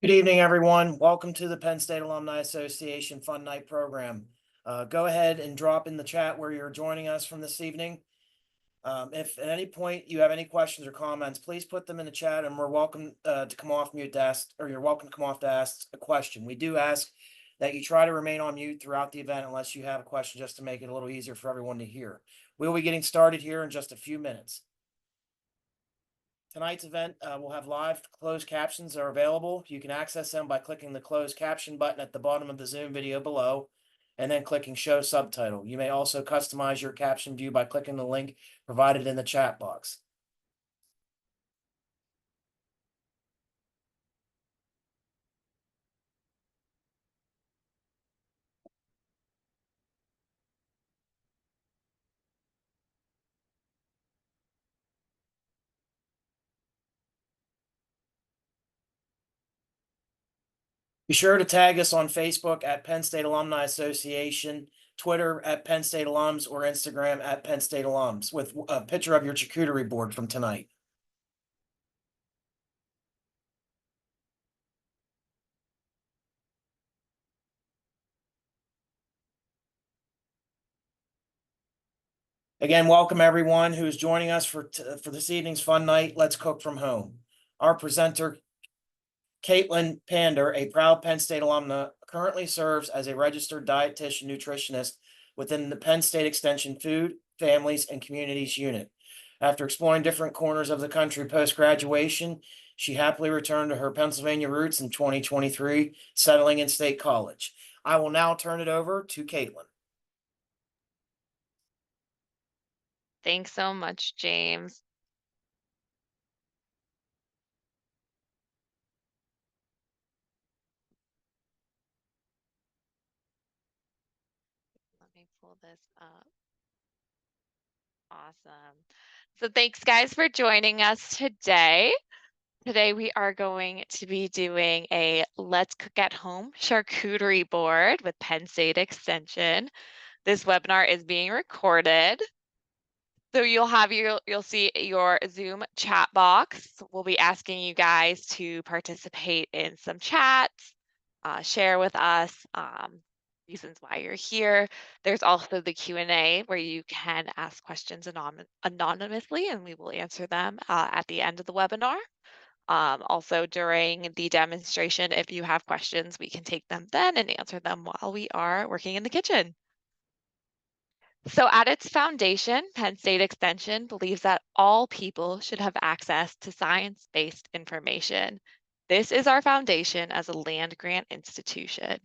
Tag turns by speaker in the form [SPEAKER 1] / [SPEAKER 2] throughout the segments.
[SPEAKER 1] Good evening, everyone. Welcome to the Penn State Alumni Association Fun Night Program. Go ahead and drop in the chat where you're joining us from this evening. If at any point you have any questions or comments, please put them in the chat and we're welcome to come off mute to ask, or you're welcome to come off to ask a question. We do ask that you try to remain on mute throughout the event unless you have a question, just to make it a little easier for everyone to hear. We'll be getting started here in just a few minutes. Tonight's event will have live closed captions are available. You can access them by clicking the closed caption button at the bottom of the Zoom video below, and then clicking show subtitle. You may also customize your caption view by clicking the link provided in the chat box. Be sure to tag us on Facebook at Penn State Alumni Association, Twitter at Penn State Alums, or Instagram at Penn State Alums with a picture of your charcuterie board from tonight. Again, welcome everyone who is joining us for this evening's fun night. Let's cook from home. Our presenter, Kaitlin Pander, a proud Penn State alumna, currently serves as a registered dietitian nutritionist within the Penn State Extension Food, Families, and Communities unit. After exploring different corners of the country post-graduation, she happily returned to her Pennsylvania roots in 2023, settling in State College. I will now turn it over to Kaitlin.
[SPEAKER 2] Thanks so much, James. Let me pull this up. Awesome. So thanks, guys, for joining us today. Today we are going to be doing a Let's Cook at Home charcuterie board with Penn State Extension. This webinar is being recorded. So you'll see your Zoom chat box. We'll be asking you guys to participate in some chats, share with us reasons why you're here. There's also the Q&A where you can ask questions anonymously, and we will answer them at the end of the webinar. Also during the demonstration, if you have questions, we can take them then and answer them while we are working in the kitchen. So at its foundation, Penn State Extension believes that all people should have access to science-based information. This is our foundation as a land-grant institution.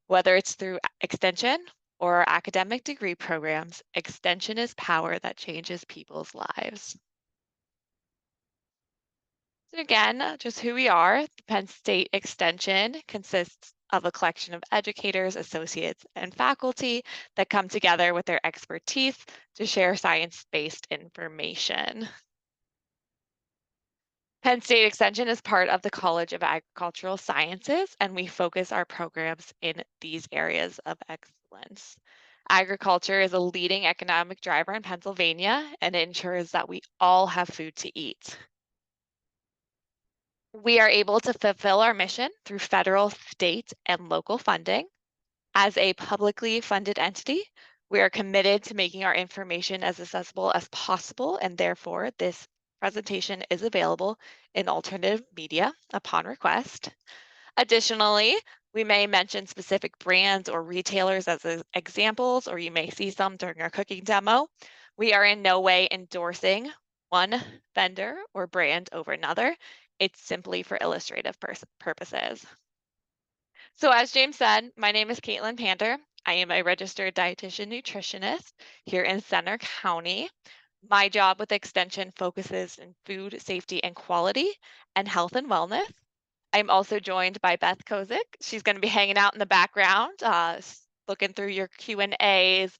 [SPEAKER 2] Whether it's through extension or academic degree programs, extension is power that changes people's lives. So again, just who we are. The Penn State Extension consists of a collection of educators, associates, and faculty that come together with their expertise to share science-based information. Penn State Extension is part of the College of Agricultural Sciences, and we focus our programs in these areas of excellence. Agriculture is a leading economic driver in Pennsylvania, and it ensures that we all have food to eat. We are able to fulfill our mission through federal, state, and local funding. As a publicly funded entity, we are committed to making our information as accessible as possible, and therefore this presentation is available in alternative media upon request. Additionally, we may mention specific brands or retailers as examples, or you may see some during our cooking demo. We are in no way endorsing one vendor or brand over another. It's simply for illustrative purposes. So as James said, my name is Kaitlin Pander. I am a registered dietitian nutritionist here in Center County. My job with Extension focuses in food safety and quality and health and wellness. I'm also joined by Beth Kozik. She's going to be hanging out in the background, looking through your Q&As,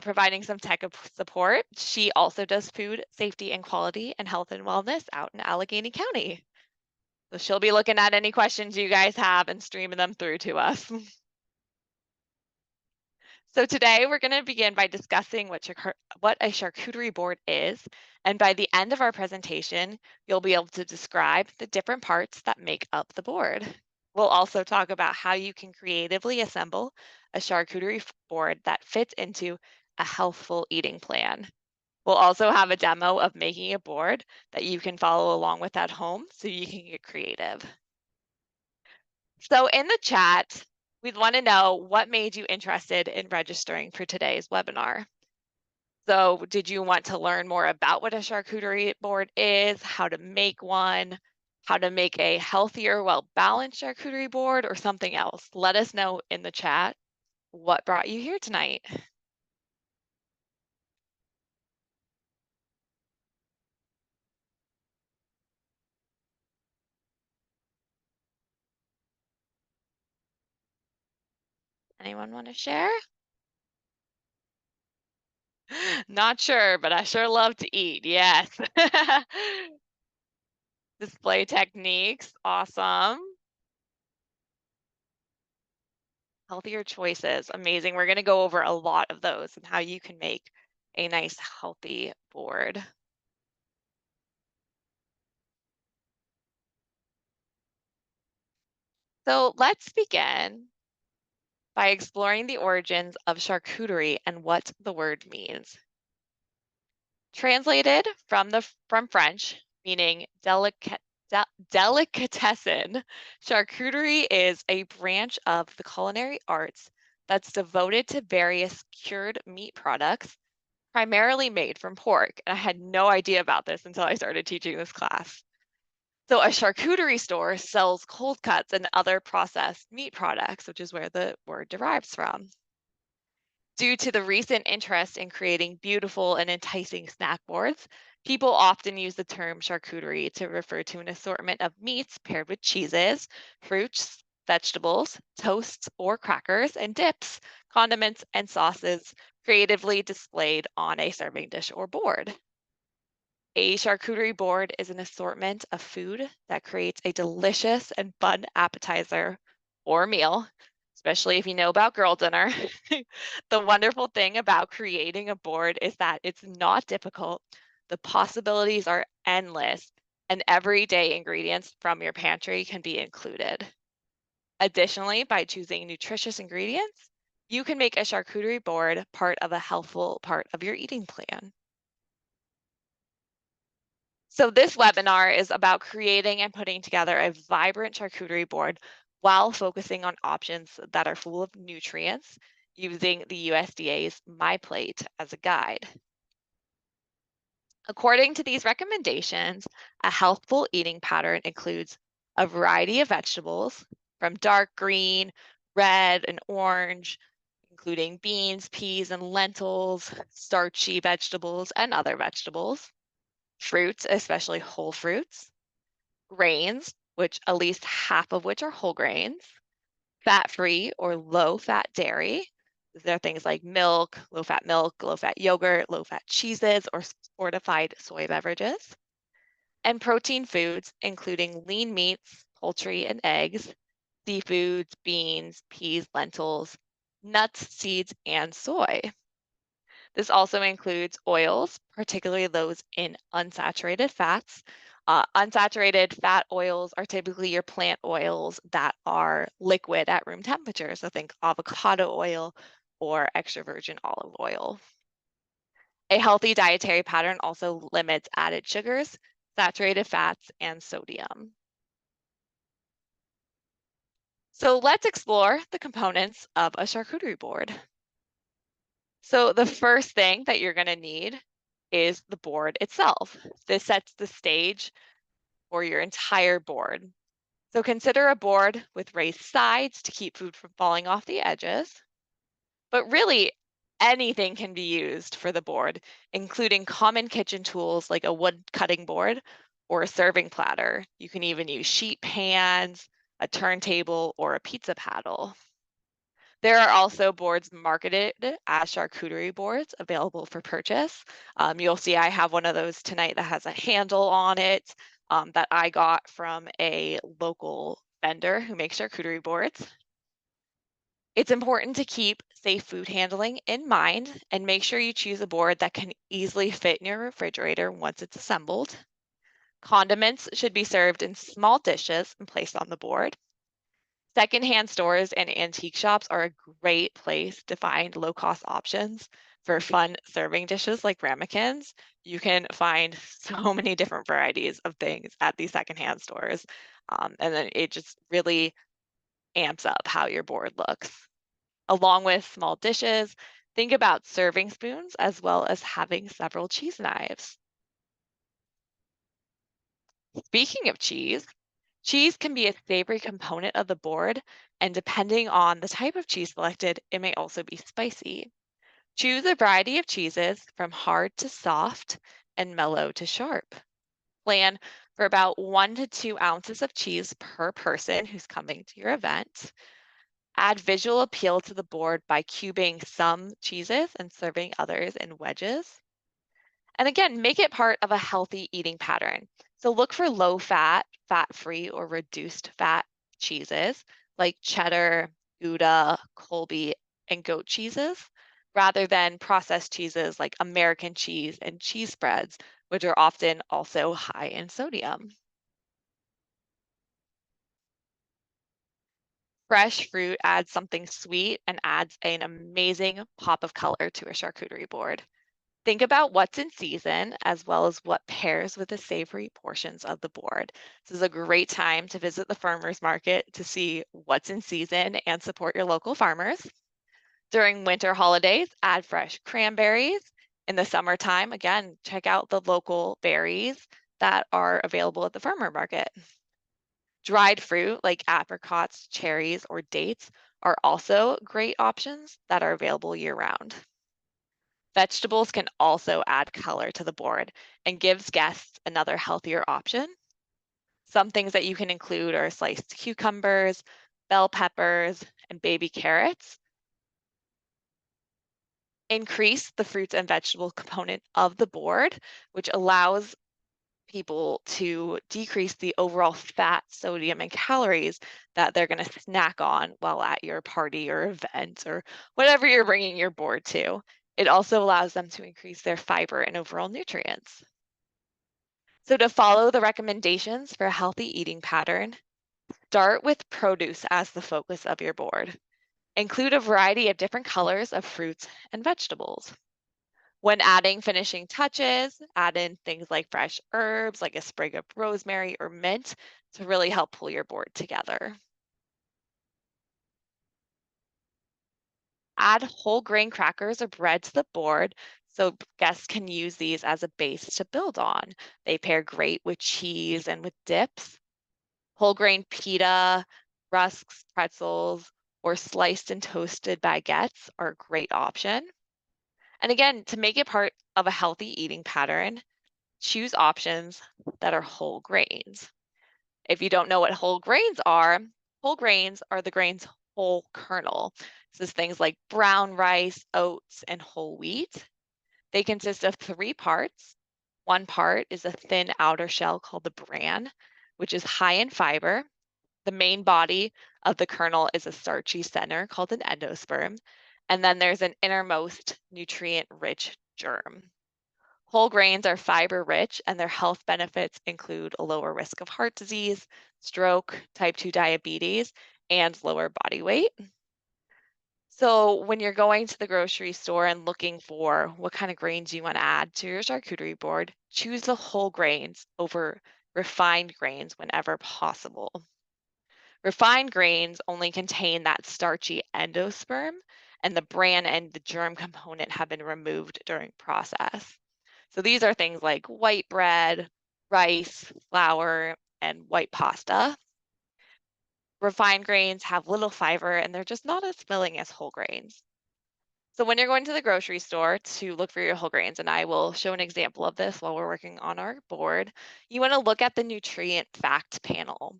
[SPEAKER 2] providing some tech support. She also does food safety and quality and health and wellness out in Allegheny County. So she'll be looking at any questions you guys have and streaming them through to us. So today we're going to begin by discussing what a charcuterie board is, and by the end of our presentation, you'll be able to describe the different parts that make up the board. We'll also talk about how you can creatively assemble a charcuterie board that fits into a healthful eating plan. We'll also have a demo of making a board that you can follow along with at home so you can get creative. So in the chat, we'd want to know what made you interested in registering for today's webinar. So did you want to learn more about what a charcuterie board is, how to make one, how to make a healthier, well-balanced charcuterie board, or something else? Let us know in the chat what brought you here tonight. Anyone want to share? Not sure, but I sure love to eat. Yes. Display techniques. Awesome. Healthier choices. Amazing. We're going to go over a lot of those and how you can make a nice healthy board. So let's begin by exploring the origins of charcuterie and what the word means. Translated from French, meaning delicatessen, charcuterie is a branch of the culinary arts that's devoted to various cured meat products, primarily made from pork. And I had no idea about this until I started teaching this class. So a charcuterie store sells cold cuts and other processed meat products, which is where the word derives from. Due to the recent interest in creating beautiful and enticing snack boards, people often use the term charcuterie to refer to an assortment of meats paired with cheeses, fruits, vegetables, toasts or crackers, and dips, condiments, and sauces creatively displayed on a serving dish or board. A charcuterie board is an assortment of food that creates a delicious and fun appetizer or meal, especially if you know about girl dinner. The wonderful thing about creating a board is that it's not difficult. The possibilities are endless, and everyday ingredients from your pantry can be included. Additionally, by choosing nutritious ingredients, you can make a charcuterie board part of a healthful part of your eating plan. So this webinar is about creating and putting together a vibrant charcuterie board while focusing on options that are full of nutrients using the USDA's MyPlate as a guide. According to these recommendations, a healthful eating pattern includes a variety of vegetables from dark green, red, and orange, including beans, peas, and lentils, starchy vegetables, and other vegetables, fruits, especially whole fruits, grains, which at least half of which are whole grains, fat-free or low-fat dairy. There are things like milk, low-fat yogurt, low-fat cheeses, or fortified soy beverages. And protein foods, including lean meats, poultry, and eggs, seafoods, beans, peas, lentils, nuts, seeds, and soy. This also includes oils, particularly those in unsaturated fats. Unsaturated fat oils are typically your plant oils that are liquid at room temperature. So think avocado oil or extra virgin olive oil. A healthy dietary pattern also limits added sugars, saturated fats, and sodium. So let's explore the components of a charcuterie board. So the first thing that you're going to need is the board itself. This sets the stage for your entire board. So consider a board with raised sides to keep food from falling off the edges. But really, anything can be used for the board, including common kitchen tools like a wood cutting board or a serving platter. You can even use sheet pans, a turntable, or a pizza paddle. There are also boards marketed as charcuterie boards available for purchase. You'll see I have one of those tonight that has a handle on it that I got from a local vendor who makes charcuterie boards. It's important to keep safe food handling in mind and make sure you choose a board that can easily fit in your refrigerator once it's assembled. Condiments should be served in small dishes and placed on the board. Secondhand stores and antique shops are a great place to find low-cost options for fun serving dishes like ramekins. You can find so many different varieties of things at these secondhand stores. And then it just really amps up how your board looks. Along with small dishes, think about serving spoons as well as having several cheese knives. Speaking of cheese, cheese can be a savory component of the board, and depending on the type of cheese selected, it may also be spicy. Choose a variety of cheeses from hard to soft and mellow to sharp. Plan for about 1 to 2 ounces of cheese per person who's coming to your event. Add visual appeal to the board by cubing some cheeses and serving others in wedges. And again, make it part of a healthy eating pattern. So look for low fat, fat free, or reduced fat cheeses like cheddar, Gouda, Colby, and goat cheeses, rather than processed cheeses like American cheese and cheese spreads, which are often also high in sodium. Fresh fruit adds something sweet and adds an amazing pop of color to a charcuterie board. Think about what's in season as well as what pairs with the savory portions of the board. This is a great time to visit the farmers market to see what's in season and support your local farmers. During winter holidays, add fresh cranberries. In the summertime, again, check out the local berries that are available at the farmer market. Dried fruit like apricots, cherries, or dates are also great options that are available year round. Vegetables can also add color to the board and gives guests another healthier option. Some things that you can include are sliced cucumbers, bell peppers, and baby carrots. Increase the fruits and vegetable component of the board, which allows people to decrease the overall fat, sodium, and calories that they're going to snack on while at your party or event or whatever you're bringing your board to. It also allows them to increase their fiber and overall nutrients. So to follow the recommendations for a healthy eating pattern, start with produce as the focus of your board. Include a variety of different colors of fruits and vegetables. When adding finishing touches, add in things like fresh herbs, like a sprig of rosemary or mint to really help pull your board together. Add whole grain crackers or bread to the board so guests can use these as a base to build on. They pair great with cheese and with dips. Whole grain pita, rusks, pretzels, or sliced and toasted baguettes are a great option. And again, to make it part of a healthy eating pattern, choose options that are whole grains. If you don't know what whole grains are the grain's whole kernel. This is things like brown rice, oats, and whole wheat. They consist of 3 parts. One part is a thin outer shell called the bran, which is high in fiber. The main body of the kernel is a starchy center called an endosperm. And then there's an innermost nutrient-rich germ. Whole grains are fiber rich and their health benefits include a lower risk of heart disease, stroke, type 2 diabetes, and lower body weight. So when you're going to the grocery store and looking for what kind of grains you want to add to your charcuterie board, choose the whole grains over refined grains whenever possible. Refined grains only contain that starchy endosperm, and the bran and the germ component have been removed during process. So these are things like white bread, rice, flour, and white pasta. Refined grains have little fiber and they're just not as filling as whole grains. So when you're going to the grocery store to look for your whole grains, and I will show an example of this while we're working on our board, you want to look at the nutrient fact panel.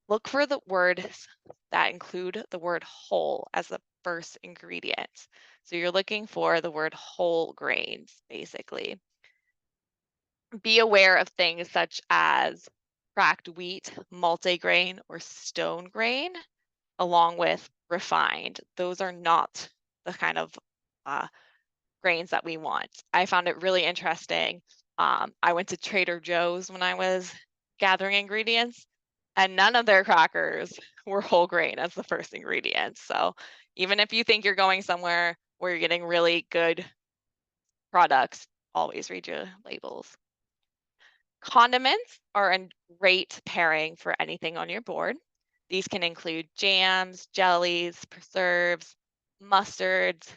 [SPEAKER 2] Look for the words that include the word whole as the first ingredient. So you're looking for the word whole grains, basically. Be aware of things such as cracked wheat, multigrain, or stone grain, along with refined. Those are not the kind of grains that we want. I found it really interesting. I went to Trader Joe's when I was gathering ingredients, and none of their crackers were whole grain as the first ingredient. So even if you think you're going somewhere where you're getting really good products, always read your labels. Condiments are a great pairing for anything on your board. These can include jams, jellies, preserves, mustards,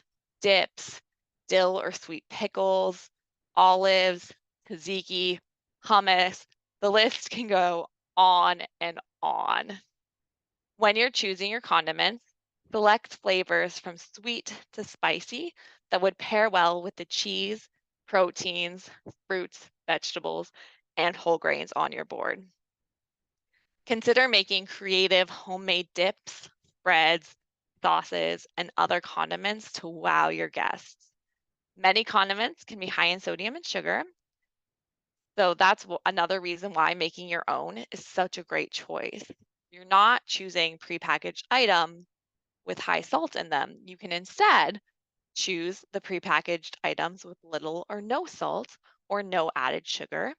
[SPEAKER 2] dips, dill or sweet pickles, olives, tzatziki, hummus. The list can go on and on. When you're choosing your condiments, select flavors from sweet to spicy that would pair well with the cheese, proteins, fruits, vegetables, and whole grains on your board. Consider making creative homemade dips, spreads, sauces, and other condiments to wow your guests. Many condiments can be high in sodium and sugar, so that's another reason why making your own is such a great choice. You're not choosing prepackaged items with high salt in them. You can instead choose the prepackaged items with little or no salt or no added sugar.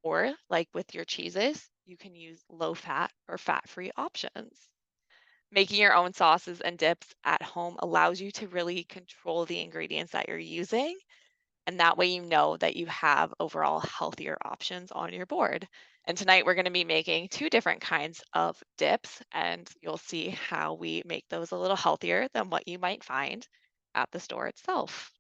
[SPEAKER 2] Or, like with your cheeses, you can use low fat or fat free options. Making your own sauces and dips at home allows you to really control the ingredients that you're using. And that way, you know that you have overall healthier options on your board. And tonight, we're going to be making two different kinds of dips, and you'll see how we make those a little healthier than what you might find at the store itself.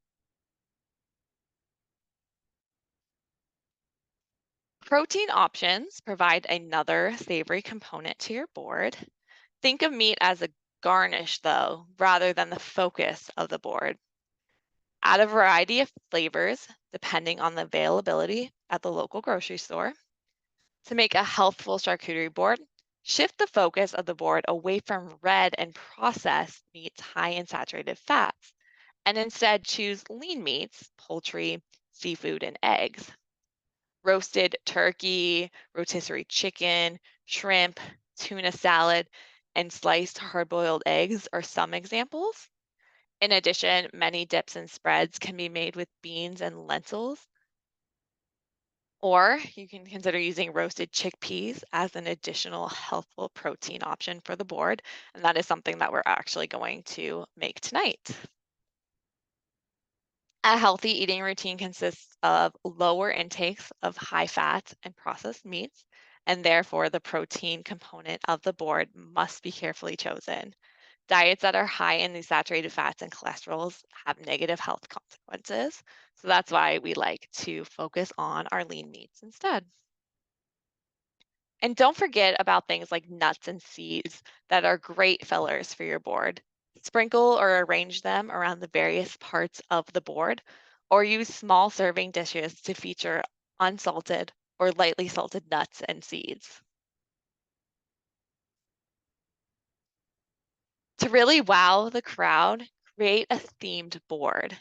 [SPEAKER 2] Protein options provide another savory component to your board. Think of meat as a garnish, though, rather than the focus of the board. Add a variety of flavors depending on the availability at the local grocery store. To make a healthful charcuterie board, shift the focus of the board away from red and processed meats high in saturated fats, and instead choose lean meats, poultry, seafood, and eggs. Roasted turkey, rotisserie chicken, shrimp, tuna salad, and sliced hard-boiled eggs are some examples. In addition, many dips and spreads can be made with beans and lentils, or you can consider using roasted chickpeas as an additional healthful protein option for the board, and that is something that we're actually going to make tonight. A healthy eating routine consists of lower intakes of high fat and processed meats, and therefore the protein component of the board must be carefully chosen. Diets that are high in these saturated fats and cholesterols have negative health consequences. So that's why we like to focus on our lean meats instead. And don't forget about things like nuts and seeds that are great fillers for your board. Sprinkle or arrange them around the various parts of the board, or use small serving dishes to feature unsalted or lightly salted nuts and seeds. To really wow the crowd, create a themed board.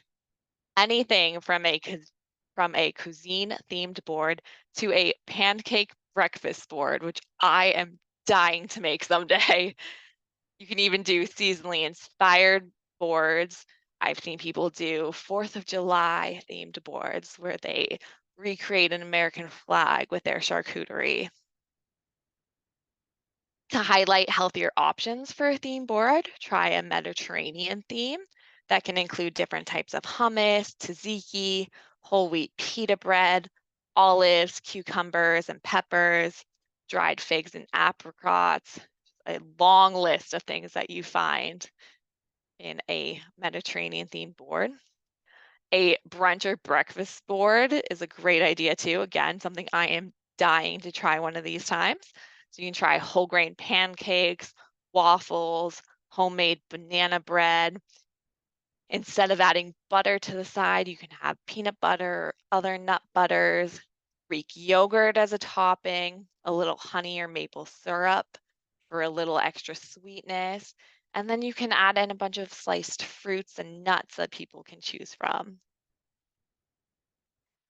[SPEAKER 2] Anything from a cuisine themed board to a pancake breakfast board, which I am dying to make someday. You can even do seasonally inspired boards. I've seen people do 4th of July themed boards where they recreate an American flag with their charcuterie. To highlight healthier options for a theme board, try a Mediterranean theme that can include different types of hummus, tzatziki, whole wheat pita bread, olives, cucumbers, and peppers, dried figs and apricots, a long list of things that you find in a Mediterranean themed board. A brunch or breakfast board is a great idea too. Again, something I am dying to try one of these times. So you can try whole grain pancakes, waffles, homemade banana bread. Instead of adding butter to the side, you can have peanut butter or other nut butters, Greek yogurt as a topping, a little honey or maple syrup for a little extra sweetness. And then you can add in a bunch of sliced fruits and nuts that people can choose from.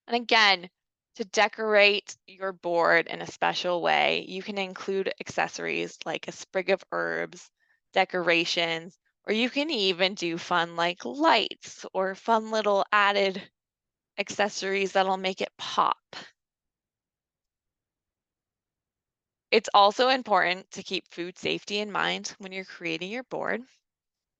[SPEAKER 2] And again, to decorate your board in a special way, you can include accessories like a sprig of herbs, decorations, Or you can even do fun like lights or fun little added accessories that'll make it pop. It's also important to keep food safety in mind when you're creating your board.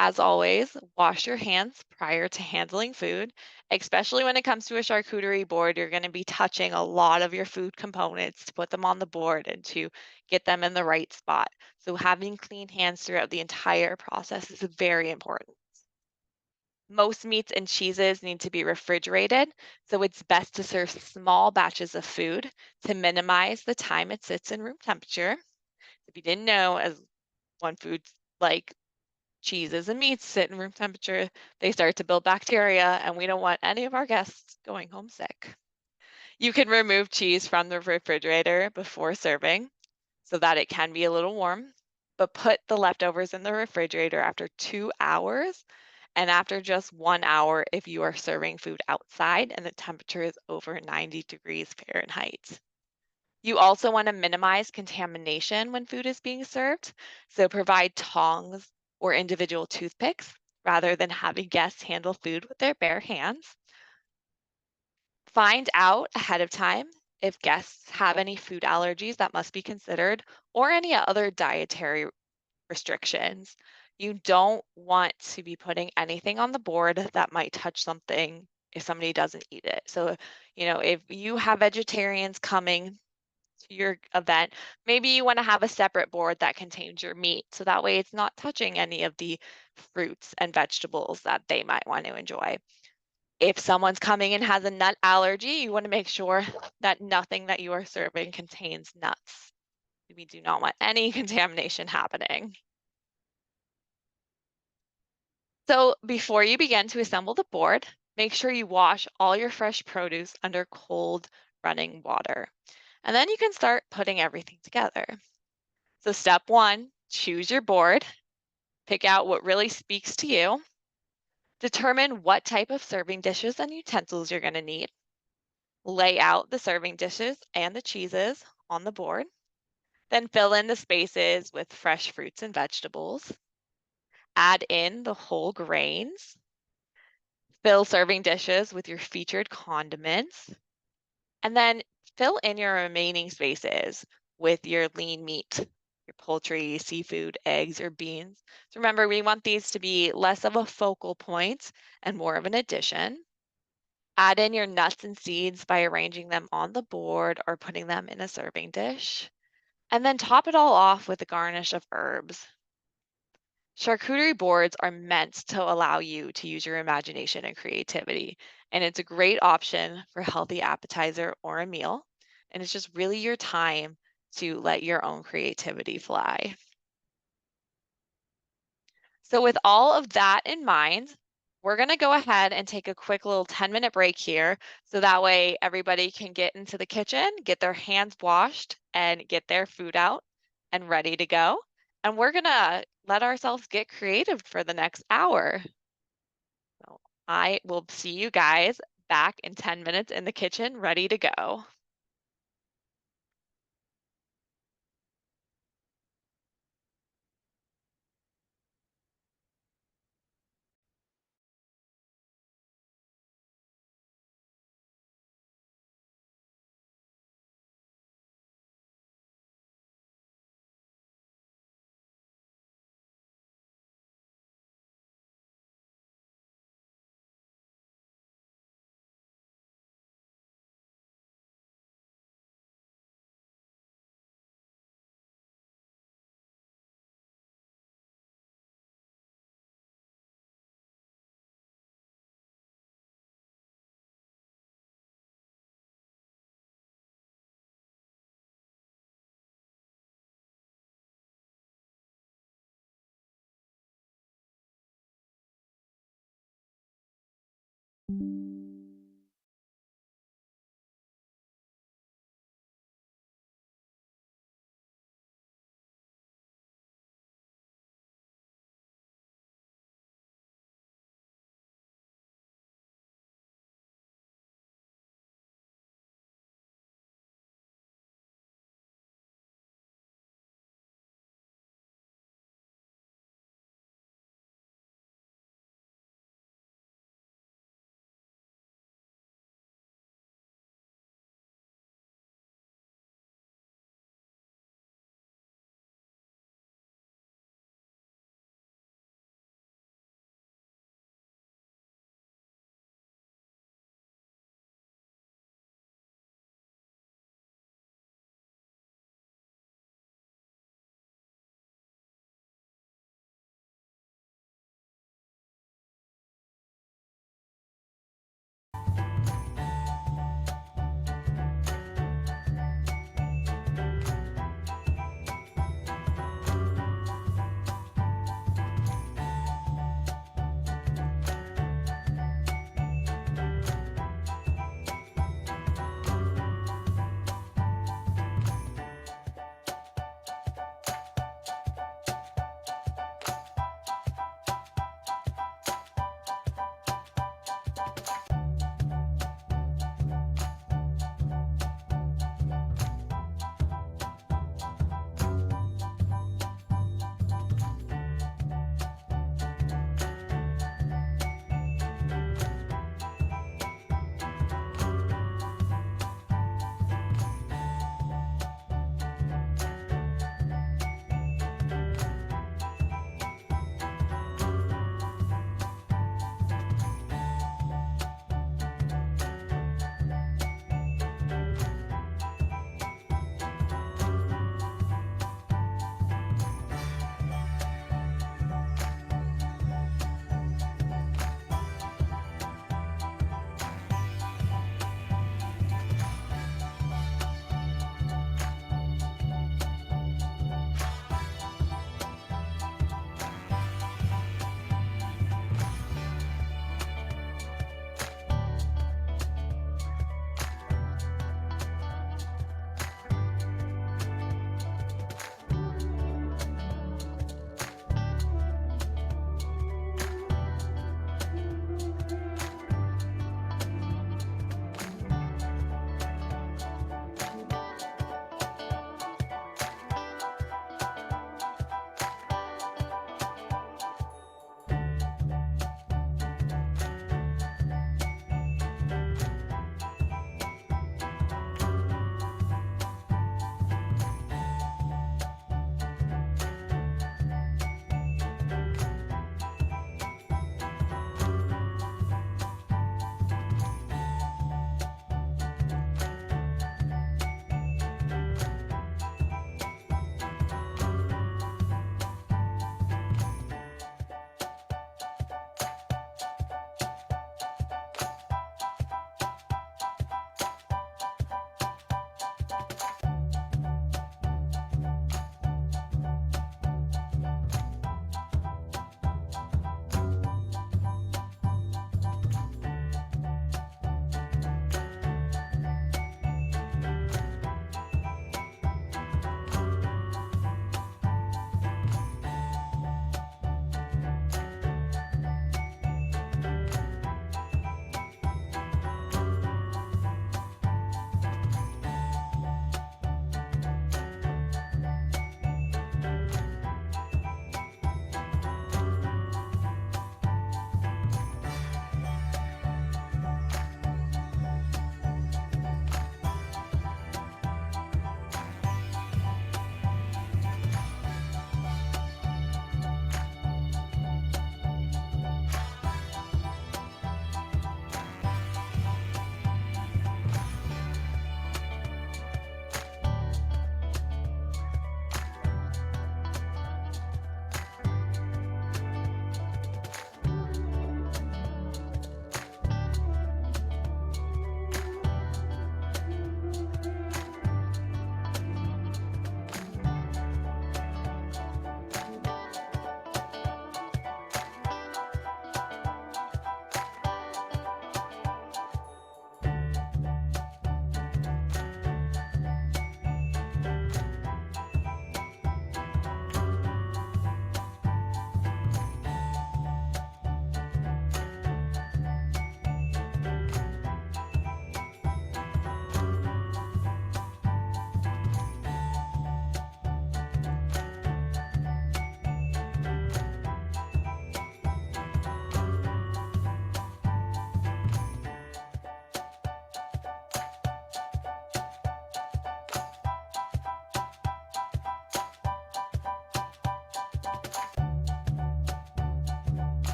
[SPEAKER 2] As always, wash your hands prior to handling food, especially when it comes to a charcuterie board. You're going to be touching a lot of your food components to put them on the board and to get them in the right spot. So, having clean hands throughout the entire process is very important. Most meats and cheeses need to be refrigerated, so it's best to serve small batches of food to minimize the time it sits in room temperature. If you didn't know, as one foods like cheeses and meats sit in room temperature, they start to build bacteria, and we don't want any of our guests going home sick. You can remove cheese from the refrigerator before serving so that it can be a little warm, but put the leftovers in the refrigerator after 2 hours and after just 1 hour if you are serving food outside and the temperature is over 90 degrees Fahrenheit. You also want to minimize contamination when food is being served, so provide tongs or individual toothpicks rather than having guests handle food with their bare hands. Find out ahead of time if guests have any food allergies that must be considered or any other dietary restrictions. You don't want to be putting anything on the board that might touch something if somebody doesn't eat it. So, if you have vegetarians coming to your event, maybe you want to have a separate board that contains your meat. So that way it's not touching any of the fruits and vegetables that they might want to enjoy. If someone's coming and has a nut allergy, you want to make sure that nothing that you are serving contains nuts. We do not want any contamination happening. So before you begin to assemble the board, make sure you wash all your fresh produce under cold running water. And then you can start putting everything together. So step one, choose your board, pick out what really speaks to you, determine what type of serving dishes and utensils you're going to need, lay out the serving dishes and the cheeses on the board, then fill in the spaces with fresh fruits and vegetables, add in the whole grains, fill serving dishes with your featured condiments, and then fill in your remaining spaces with your lean meat, your poultry, seafood, eggs, or beans. So remember, we want these to be less of a focal point and more of an addition. Add in your nuts and seeds by arranging them on the board or putting them in a serving dish. And then top it all off with a garnish of herbs. Charcuterie boards are meant to allow you to use your imagination and creativity, and it's a great option for a healthy appetizer or a meal. And it's just really your time to let your own creativity fly. So, with all of that in mind, we're going to go ahead and take a quick little 10-minute break here so that way everybody can get into the kitchen, get their hands washed, and get their food out and ready to go. And we're going to let ourselves get creative for the next hour. So I will see you guys back in 10 minutes in the kitchen, ready to go.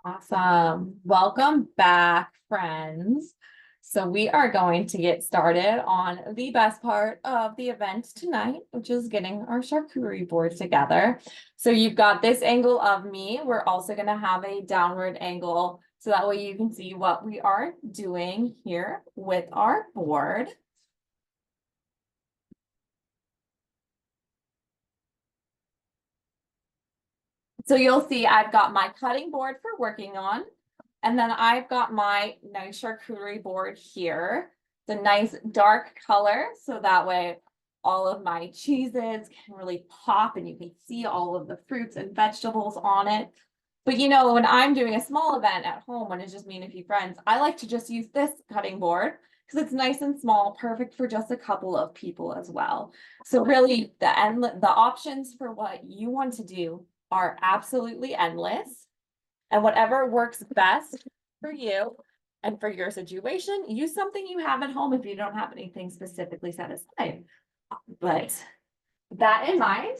[SPEAKER 3] Awesome. Welcome back, friends. So we are going to get started on the best part of the event tonight, which is getting our charcuterie board together. So you've got this angle of me. We're also going to have a downward angle so that way you can see what we are doing here with our board. So you'll see I've got my cutting board for working on. And then I've got my nice charcuterie board here. It's a nice dark color, so that way all of my cheeses can really pop and you can see all of the fruits and vegetables on it. But you know, when I'm doing a small event at home, when it's just me and a few friends, I like to just use this cutting board because it's nice and small, perfect for just a couple of people as well. So really the options for what you want to do are absolutely endless. And whatever works best for you and for your situation, use something you have at home if you don't have anything specifically set aside. But that in mind,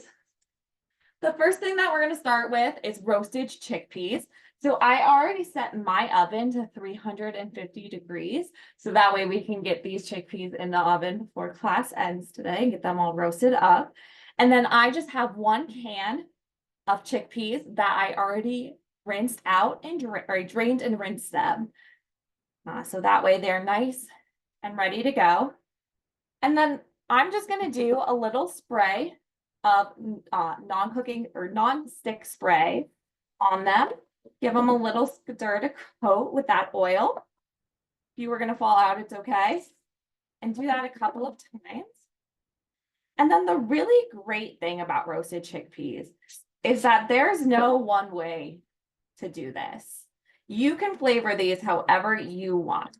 [SPEAKER 3] the first thing that we're going to start with is roasted chickpeas. So I already set my oven to 350 degrees. So that way we can get these chickpeas in the oven before class ends today and get them all roasted up. And then I just have 1 can of chickpeas that I already rinsed out and drained and rinsed them. So that way they're nice and ready to go. And then I'm just going to do a little spray of non-cooking or non-stick spray on them. Give them a little stir to coat with that oil. If you were going to fall out, it's okay. And do that a couple of times. And then the really great thing about roasted chickpeas is that there's no one way to do this. You can flavor these however you want.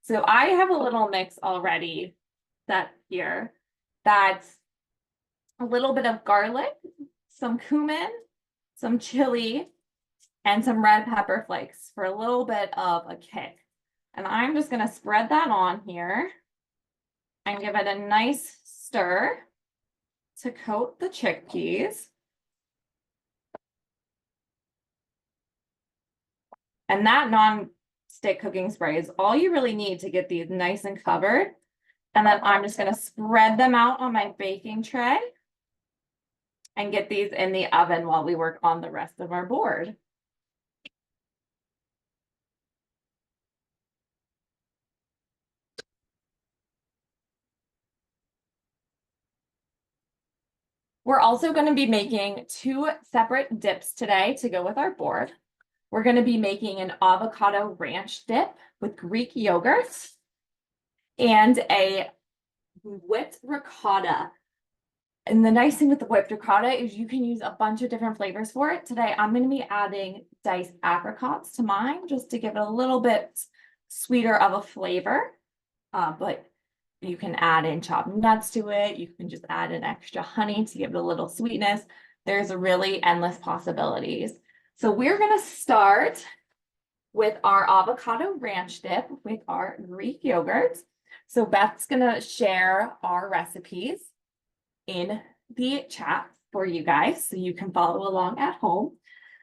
[SPEAKER 3] So I have a little mix already set here that's a little bit of garlic, some cumin, some chili, and some red pepper flakes for a little bit of a kick. And I'm just going to spread that on here and give it a nice stir to coat the chickpeas. And that non-stick cooking spray is all you really need to get these nice and covered. And then I'm just going to spread them out on my baking tray and get these in the oven while we work on the rest of our board. We're also going to be making 2 separate dips today to go with our board. We're going to be making an avocado ranch dip with Greek yogurt and a whipped ricotta. And the nice thing with the whipped ricotta is you can use a bunch of different flavors for it. Today, I'm going to be adding diced apricots to mine just to give it a little bit sweeter of a flavor. But you can add in chopped nuts to it. You can just add in extra honey to give it a little sweetness. There's really endless possibilities. So we're going to start with our avocado ranch dip with our Greek yogurt. So Beth's going to share our recipes in the chat for you guys so you can follow along at home.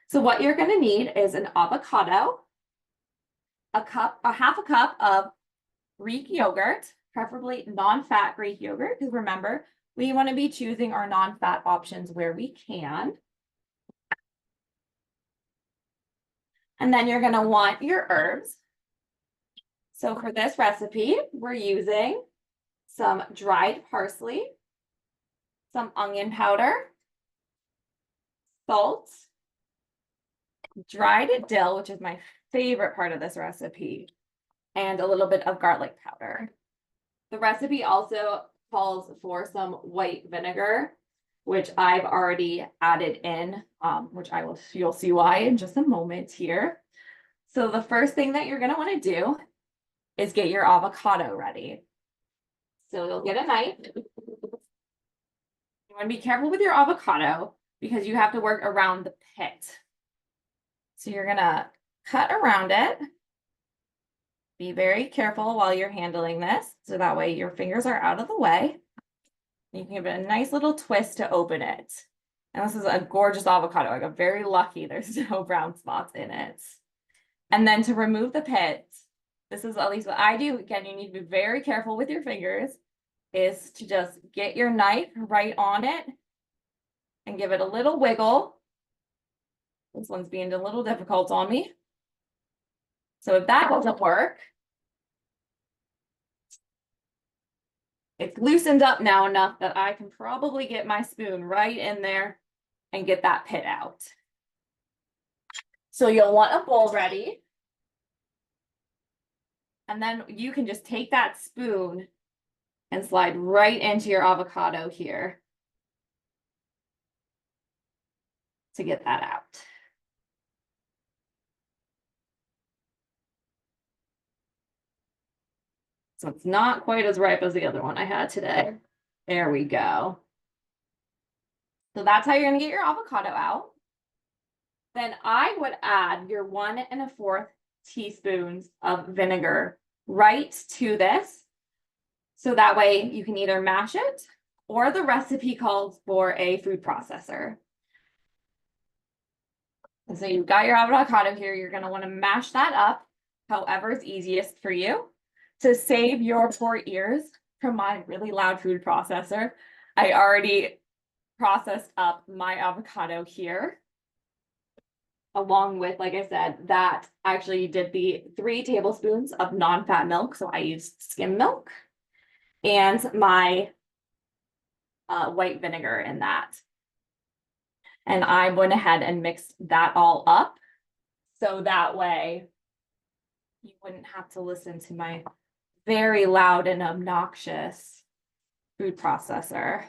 [SPEAKER 3] So what you're going to need is an avocado, a half a cup of Greek yogurt, preferably non-fat Greek yogurt, because remember, we want to be choosing our non-fat options where we can. And then you're going to want your herbs. So for this recipe, we're using some dried parsley, some onion powder, salt, dried dill, which is my favorite part of this recipe, and a little bit of garlic powder. The recipe also calls for some white vinegar, which I've already added in, which you'll see why in just a moment here. So the first thing that you're going to want to do is get your avocado ready. So you'll get a knife. You want to be careful with your avocado because you have to work around the pit. So you're going to cut around it. Be very careful while you're handling this, so that way your fingers are out of the way. You can give it a nice little twist to open it. And this is a gorgeous avocado. I got very lucky. There's no brown spots in it. And then to remove the pits, this is at least what I do. Again, you need to be very careful with your fingers, is to just get your knife right on it and give it a little wiggle. This one's being a little difficult on me. So if that doesn't work, it's loosened up now enough that I can probably get my spoon right in there and get that pit out. So you'll want a bowl ready. And then you can just take that spoon and slide right into your avocado here to get that out. So it's not quite as ripe as the other one I had today. There we go. So that's how you're gonna get your avocado out. Then I would add your 1 1/4 teaspoons of vinegar right to this. So that way you can either mash it or the recipe calls for a food processor. And so you've got your avocado here. You're gonna wanna mash that up however is easiest for you. To save your poor ears from my really loud food processor, I already processed up my avocado here. Along with, like I said, that actually did the 3 tablespoons of non-fat milk. So I used skim milk and my white vinegar in that. And I went ahead and mixed that all up. So that way you wouldn't have to listen to my very loud and obnoxious food processor.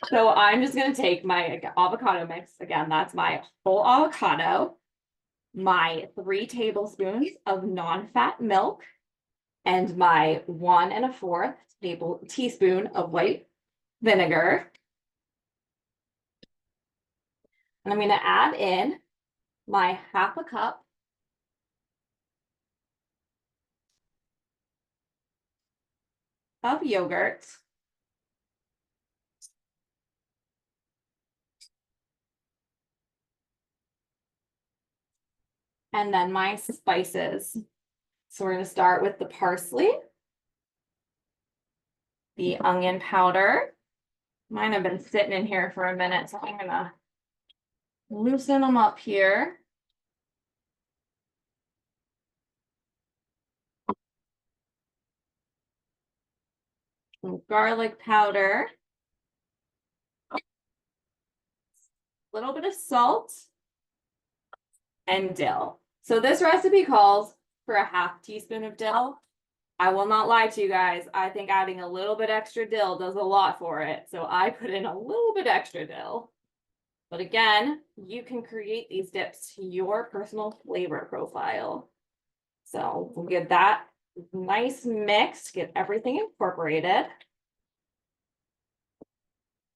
[SPEAKER 3] So I'm just going to take my avocado mix. Again, that's my whole avocado, my 3 tablespoons of non-fat milk, and my 1 1/4 teaspoon of white vinegar. And I'm going to add in my 1/2 cup of yogurt. And then my spices. So we're going to start with the parsley, the onion powder. Mine have been sitting in here for a minute, so I'm going to loosen them up here. Some garlic powder. A little bit of salt. And dill. So this recipe calls for a 1/2 teaspoon of dill. I will not lie to you guys. I think adding a little bit extra dill does a lot for it. So I put in a little bit extra dill. But again, you can create these dips to your personal flavor profile. So we'll get that nice mix, get everything incorporated.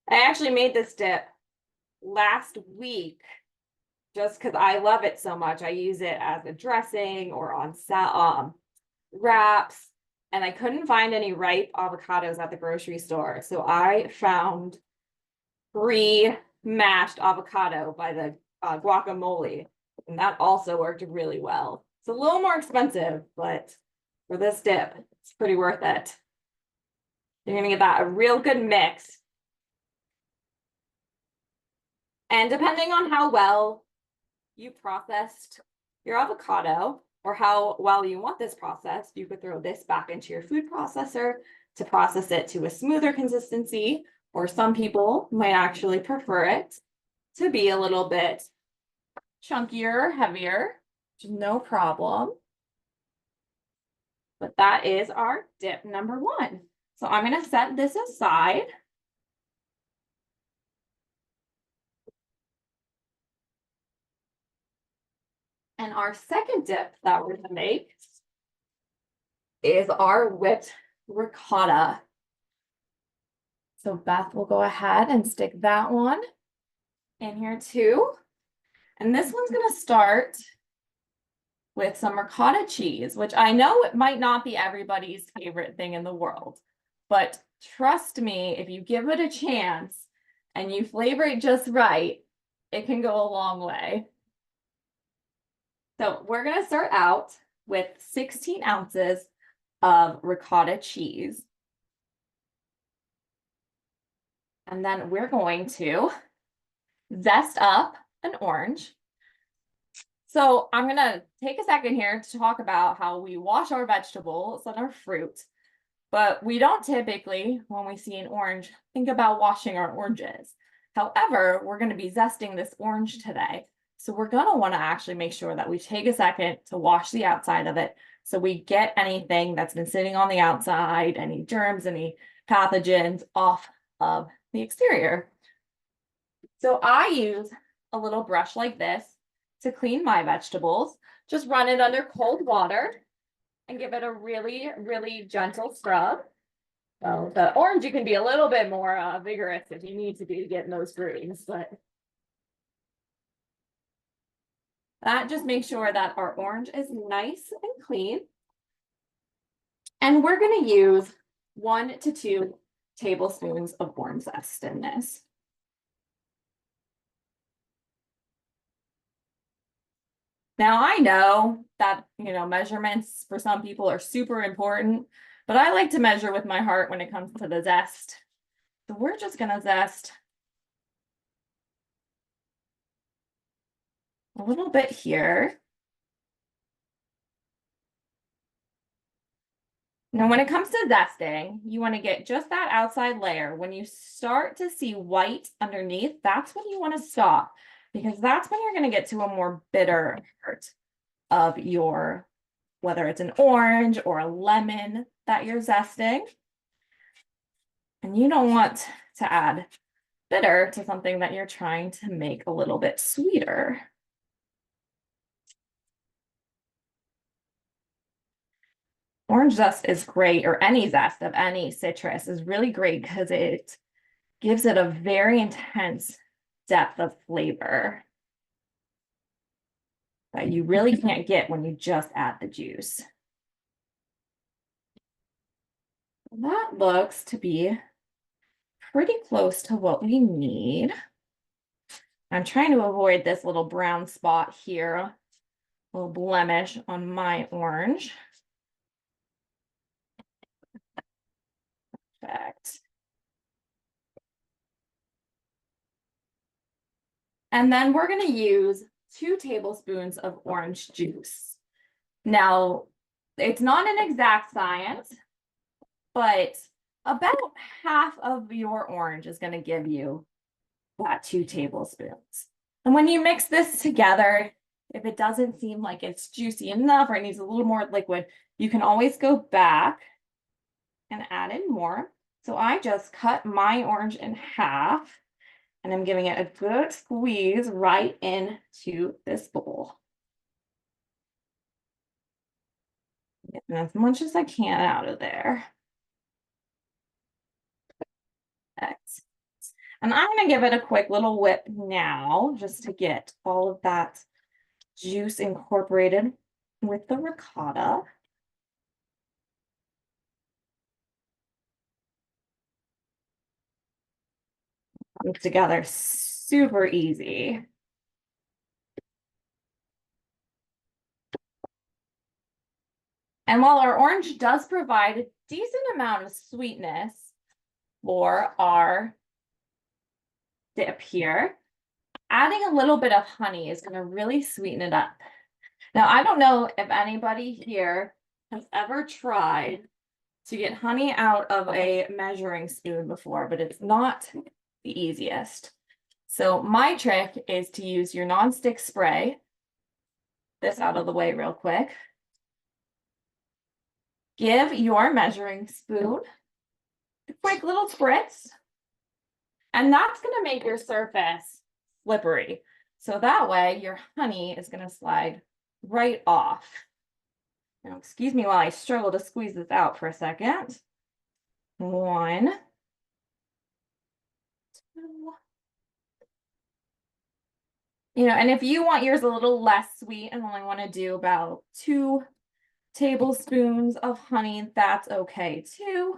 [SPEAKER 3] I actually made this dip last week just because I love it so much. I use it as a dressing or on wraps, and I couldn't find any ripe avocados at the grocery store. So I found pre-mashed avocado by the guacamole, and that also worked really well. It's a little more expensive, but for this dip, it's pretty worth it. You're gonna get that a real good mix. And depending on how well you processed your avocado or how well you want this processed, you could throw this back into your food processor to process it to a smoother consistency, or some people might actually prefer it to be a little bit chunkier, heavier, which is no problem. But that is our dip number 1. So I'm going to set this aside. And our second dip that we're going to make is our whipped ricotta. So Beth will go ahead and stick that one in here too. And this one's going to start with some ricotta cheese, which I know it might not be everybody's favorite thing in the world, but trust me, if you give it a chance and you flavor it just right, it can go a long way. So we're gonna start out with 16 ounces of ricotta cheese. And then we're going to zest up an orange. So I'm gonna take a second here to talk about how we wash our vegetables and our fruit, but we don't typically, when we see an orange, think about washing our oranges. However, we're gonna be zesting this orange today. So we're gonna wanna actually make sure that we take a second to wash the outside of it so we get anything that's been sitting on the outside, any germs, any pathogens off of the exterior. So I use a little brush like this to clean my vegetables. Just run it under cold water and give it a really, really gentle scrub. So the orange, you can be a little bit more vigorous if you need to be to get in those greens, but that just makes sure that our orange is nice and clean. And we're going to use 1 to 2 tablespoons of orange zest in this. Now I know that, measurements for some people are super important, but I like to measure with my heart when it comes to the zest. So we're just gonna zest a little bit here. Now, when it comes to zesting, you want to get just that outside layer. When you start to see white underneath, that's when you want to stop, because that's when you're going to get to a more bitter part of your, whether it's an orange or a lemon that you're zesting. And you don't want to add bitter to something that you're trying to make a little bit sweeter. Orange zest is great, or any zest of any citrus is really great because it gives it a very intense depth of flavor that you really can't get when you just add the juice. That looks to be pretty close to what we need. I'm trying to avoid this little brown spot here, little blemish on my orange. Perfect. And then we're going to use 2 tablespoons of orange juice. Now, it's not an exact science, but about half of your orange is going to give you that 2 tablespoons. And when you mix this together, if it doesn't seem like it's juicy enough or it needs a little more liquid, you can always go back and add in more. So I just cut my orange in half, and I'm giving it a good squeeze right into this bowl. Getting as much as I can out of there. And I'm going to give it a quick little whip now, just to get all of that juice incorporated with the ricotta. Comes together super easy. And while our orange does provide a decent amount of sweetness for our dip here, adding a little bit of honey is going to really sweeten it up. Now, I don't know if anybody here has ever tried to get honey out of a measuring spoon before, but it's not the easiest. So my trick is to use your nonstick spray. This out of the way real quick. Give your measuring spoon a quick little spritz, and that's going to make your surface slippery. So that way your honey is going to slide right off. Now, excuse me while I struggle to squeeze this out for a second. 1, 2. And if you want yours a little less sweet and only want to do about 2 tablespoons of honey, that's okay too.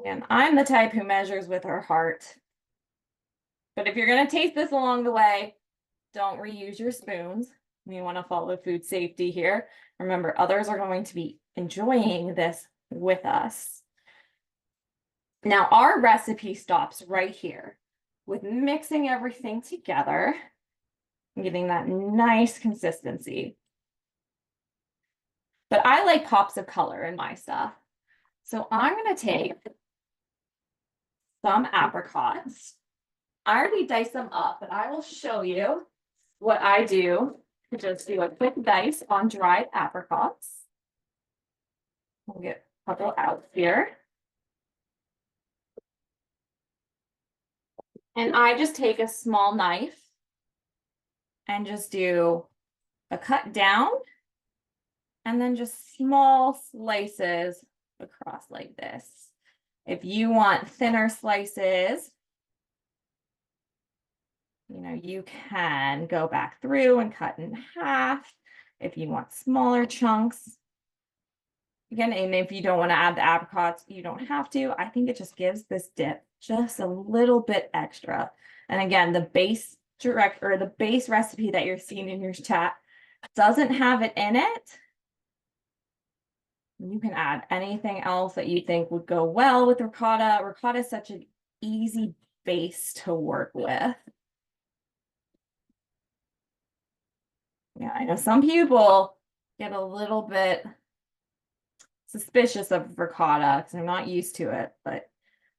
[SPEAKER 3] And I'm the type who measures with her heart. But if you're going to taste this along the way, don't reuse your spoons. We want to follow food safety here. Remember, others are going to be enjoying this with us. Now, our recipe stops right here with mixing everything together and getting that nice consistency. But I like pops of color in my stuff. So I'm going to take some apricots. I already diced them up, but I will show you what I do to just do a quick dice on dried apricots. We'll get a couple out here. And I just take a small knife and just do a cut down and then just small slices across like this. If you want thinner slices, you know, you can go back through and cut in half. If you want smaller chunks, again, and if you don't want to add the apricots, you don't have to. I think it just gives this dip just a little bit extra. And again, the base recipe that you're seeing in your chat doesn't have it in it. You can add anything else that you think would go well with ricotta. Ricotta is such an easy base to work with. Yeah, I know some people get a little bit suspicious of ricotta because they're not used to it, but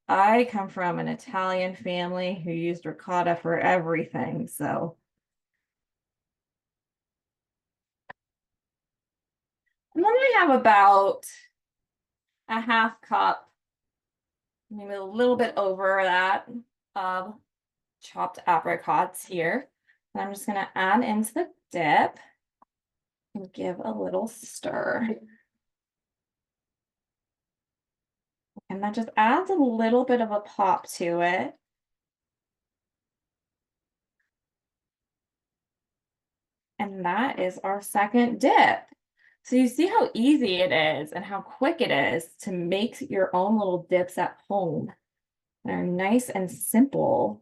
[SPEAKER 3] I come from an Italian family who used ricotta for everything, so. And then I have about a half cup, maybe a little bit over that, of chopped apricots here. And I'm just going to add into the dip and give a little stir. And that just adds a little bit of a pop to it. And that is our second dip. So you see how easy it is and how quick it is to make your own little dips at home. They're nice and simple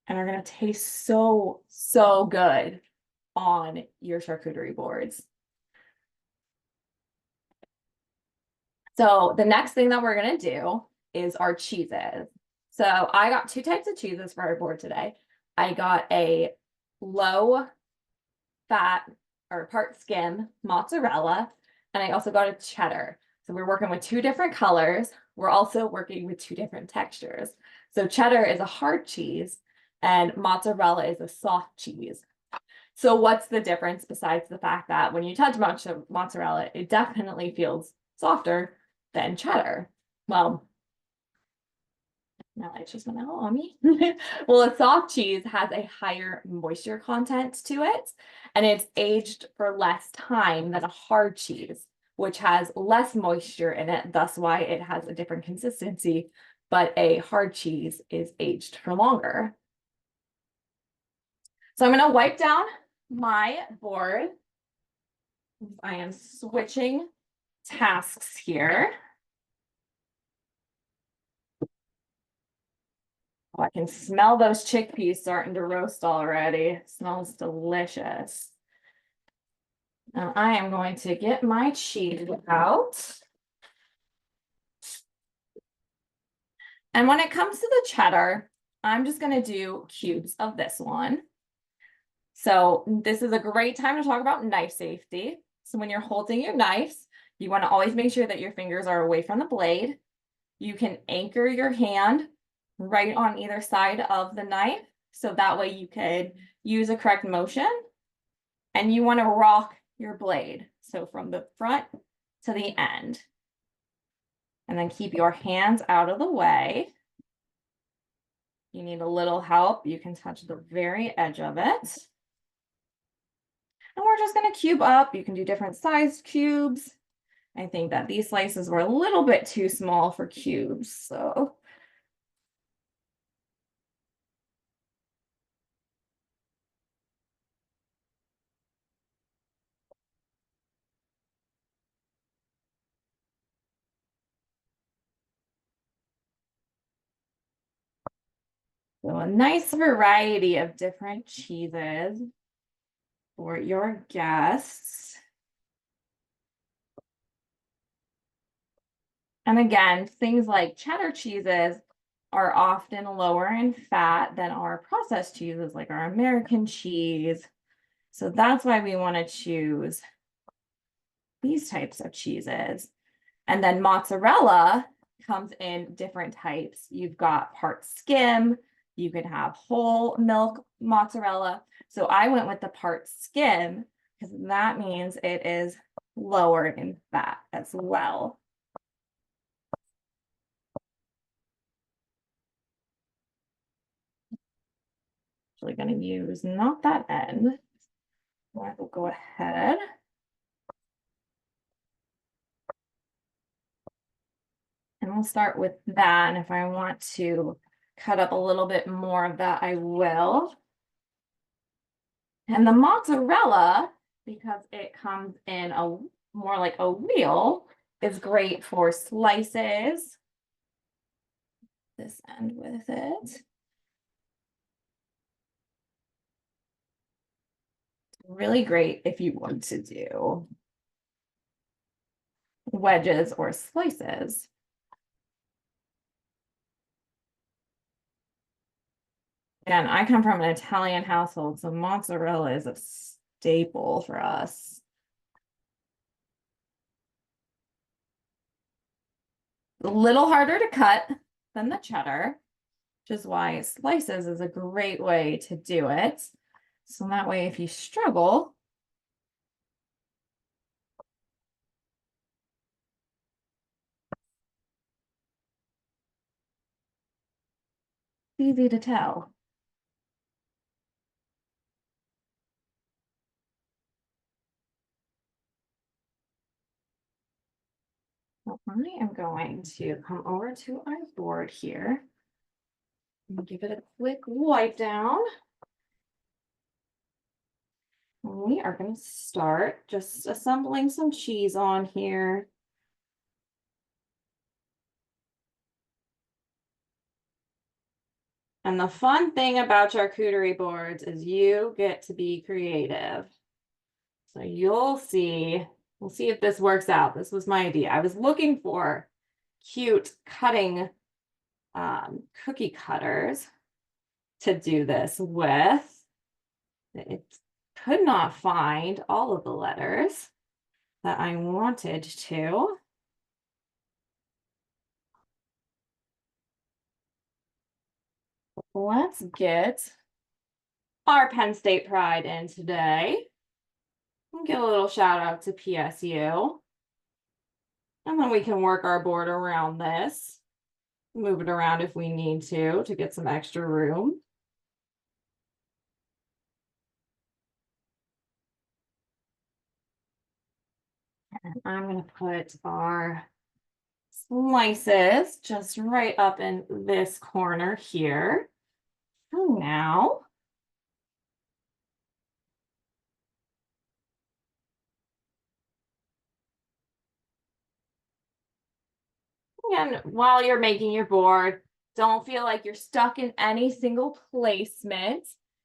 [SPEAKER 3] and are going to taste so, so good on your charcuterie boards. So the next thing that we're going to do is our cheeses. So I got 2 types of cheeses for our board today. I got a low fat or part skim mozzarella, and I also got a cheddar. So we're working with 2 different colors. We're also working with 2 different textures. So cheddar is a hard cheese and mozzarella is a soft cheese. So what's the difference besides the fact that when you touch mozzarella, it definitely feels softer than cheddar? Well, now it's just went out on me. Well, a soft cheese has a higher moisture content to it, and it's aged for less time than a hard cheese, which has less moisture in it, thus why it has a different consistency, but a hard cheese is aged for longer. So I'm going to wipe down my board. I am switching tasks here. Oh, I can smell those chickpeas starting to roast already. It smells delicious. Now I am going to get my cheese out. And when it comes to the cheddar, I'm just going to do cubes of this one. So this is a great time to talk about knife safety. So when you're holding your knives, you want to always make sure that your fingers are away from the blade. You can anchor your hand right on either side of the knife, so that way you could use a correct motion. And you want to rock your blade, so from the front to the end. And then keep your hands out of the way. You need a little help, you can touch the very edge of it. And we're just going to cube up. You can do different sized cubes. I think that these slices were a little bit too small for cubes, so. So a nice variety of different cheeses. for your guests. And again, things like cheddar cheeses are often lower in fat than our processed cheeses, like our American cheese. So that's why we want to choose these types of cheeses. And then mozzarella comes in different types. You've got part skim, you can have whole milk mozzarella. So I went with the part skim because that means it is lower in fat as well. Actually going to use not that end. I will go ahead. And we'll start with that. And if I want to cut up a little bit more of that, I will. And the mozzarella, because it comes in a more like a wheel, is great for slices. This end with it. Really great if you want to do wedges or slices. And I come from an Italian household, so mozzarella is a staple for us. A little harder to cut than the cheddar, which is why slices is a great way to do it. So that way, if you struggle, it's easy to tell. So I am going to come over to our board here and give it a quick wipe down. We are going to start just assembling some cheese on here. And the fun thing about charcuterie boards is you get to be creative. So you'll see, we'll see if this works out. This was my idea. I was looking for cute cutting cookie cutters to do this with. It could not find all of the letters that I wanted to. Let's get our Penn State pride in today. And give a little shout out to PSU. And then we can work our board around this. Move it around if we need to get some extra room. And I'm going to put our slices just right up in this corner here. So now, and while you're making your board, don't feel like you're stuck in any single placement.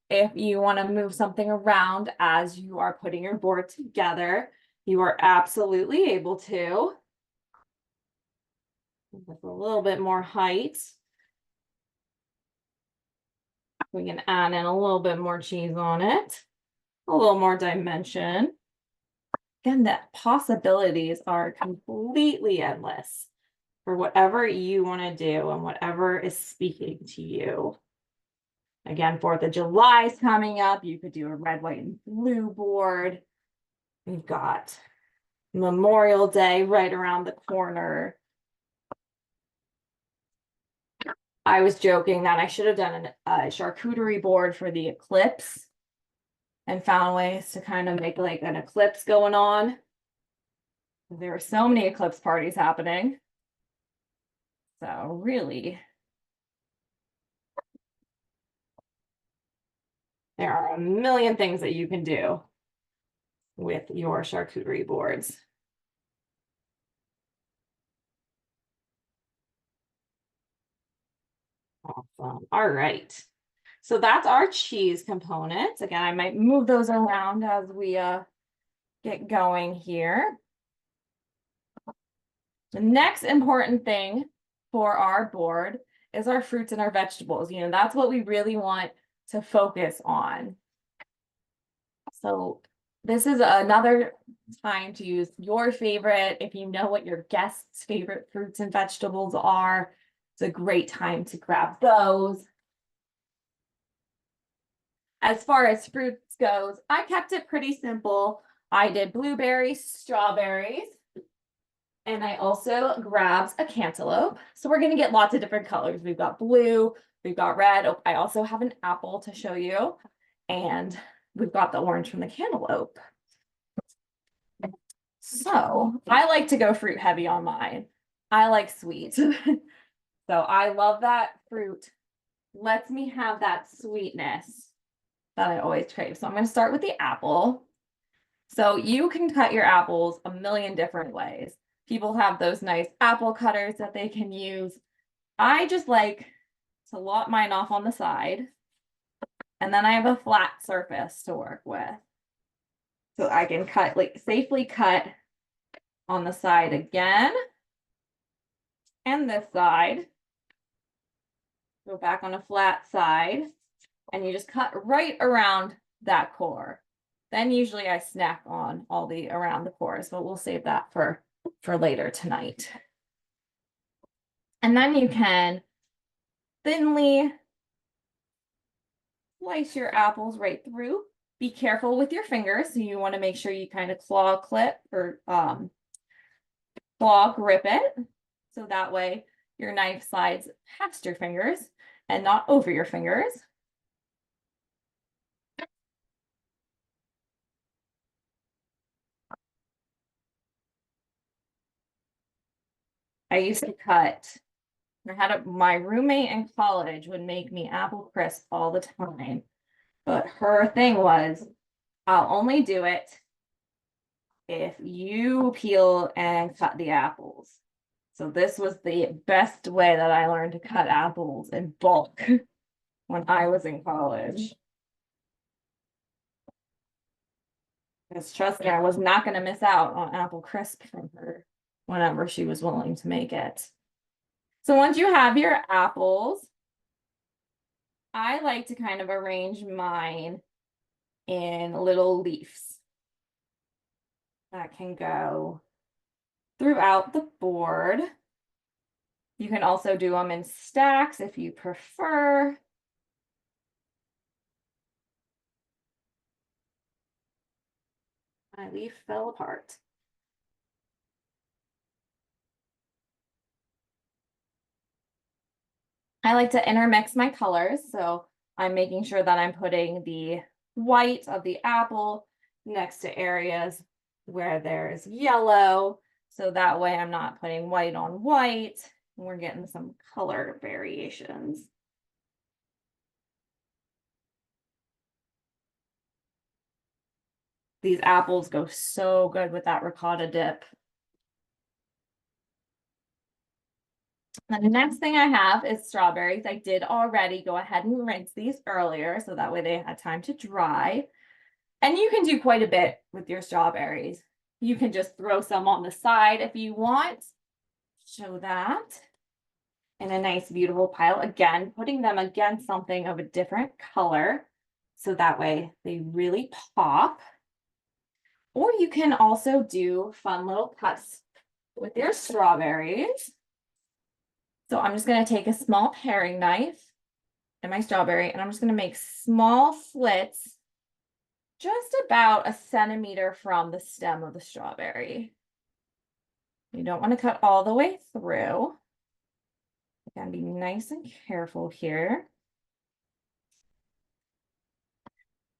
[SPEAKER 3] If you want to move something around as you are putting your board together, you are absolutely able to. With a little bit more height, we can add in a little bit more cheese on it, a little more dimension. Again, the possibilities are completely endless for whatever you want to do and whatever is speaking to you. Again, 4th of July is coming up. You could do a red, white, and blue board. We've got Memorial Day right around the corner. I was joking that I should have done a charcuterie board for the eclipse and found ways to kind of make like an eclipse going on. There were so many eclipse parties happening. So really, there are a million things that you can do with your charcuterie boards. Awesome. All right. So that's our cheese components. Again, I might move those around as we get going here. The next important thing for our board is our fruits and our vegetables. You know, that's what we really want to focus on. So this is another time to use your favorite. If you know what your guests' favorite fruits and vegetables are, it's a great time to grab those. As far as fruits goes, I kept it pretty simple. I did blueberries, strawberries, and I also grabbed a cantaloupe. So we're going to get lots of different colors. We've got blue, we've got red. Oh, I also have an apple to show you. And we've got the orange from the cantaloupe. So I like to go fruit heavy on mine. I like sweet. So I love that fruit. Lets me have that sweetness that I always crave. So I'm going to start with the apple. So you can cut your apples a million different ways. People have those nice apple cutters that they can use. I just like to lop mine off on the side. And then I have a flat surface to work with. So I can cut, like, safely cut on the side again. And this side. Go back on a flat side. And you just cut right around that core. Then usually I snack on all the around the cores, but we'll save that for later tonight. And then you can thinly slice your apples right through. Be careful with your fingers. So you want to make sure you kind of claw clip or claw grip it. So that way your knife slides past your fingers and not over your fingers. I used to cut. My roommate in college would make me apple crisp all the time. But her thing was, I'll only do it if you peel and cut the apples. So this was the best way that I learned to cut apples in bulk when I was in college. Because trust me, I was not going to miss out on apple crisp from her whenever she was willing to make it. So once you have your apples, I like to kind of arrange mine in little leaves that can go throughout the board. You can also do them in stacks if you prefer. My leaf fell apart. I like to intermix my colors, so I'm making sure that I'm putting the white of the apple next to areas where there's yellow, so that way I'm not putting white on white, and we're getting some color variations. These apples go so good with that ricotta dip. And the next thing I have is strawberries. I did already go ahead and rinse these earlier, so that way they had time to dry. And you can do quite a bit with your strawberries. You can just throw some on the side if you want. Show that in a nice, beautiful pile. Again, putting them against something of a different color, so that way they really pop. Or you can also do fun little cuts with your strawberries. So I'm just going to take a small paring knife and my strawberry, and I'm just going to make small slits just about a centimeter from the stem of the strawberry. You don't want to cut all the way through. Again, be nice and careful here.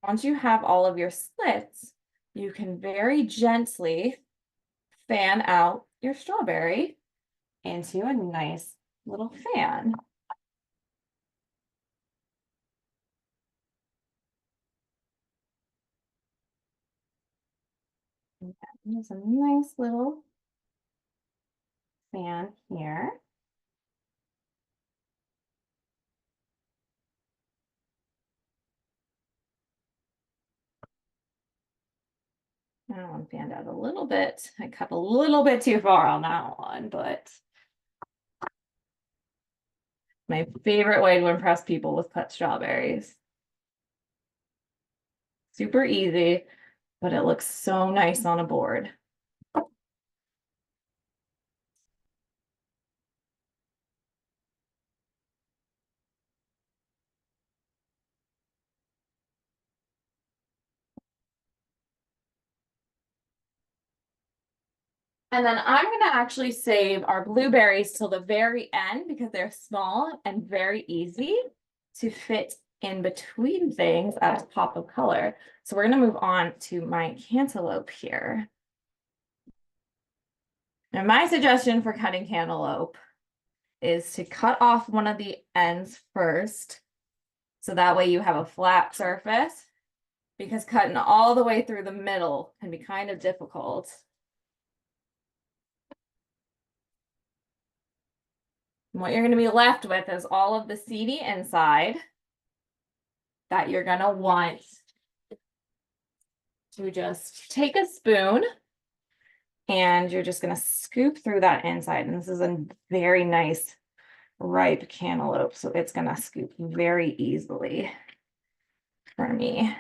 [SPEAKER 3] Once you have all of your slits, you can very gently fan out your strawberry into a nice little fan. There's a nice little fan here. that one fanned out a little bit. I cut a little bit too far on that one, but my favorite way to impress people with cut strawberries. Super easy, but it looks so nice on a board. And then I'm gonna actually save our blueberries till the very end because they're small and very easy to fit in between things as a pop of color. So we're gonna move on to my cantaloupe here. And my suggestion for cutting cantaloupe is to cut off one of the ends first. So that way you have a flat surface, because cutting all the way through the middle can be kind of difficult. And what you're going to be left with is all of the seedy inside that you're going to want to just take a spoon and you're just going to scoop through that inside. And this is a very nice ripe cantaloupe, so it's going to scoop very easily for me.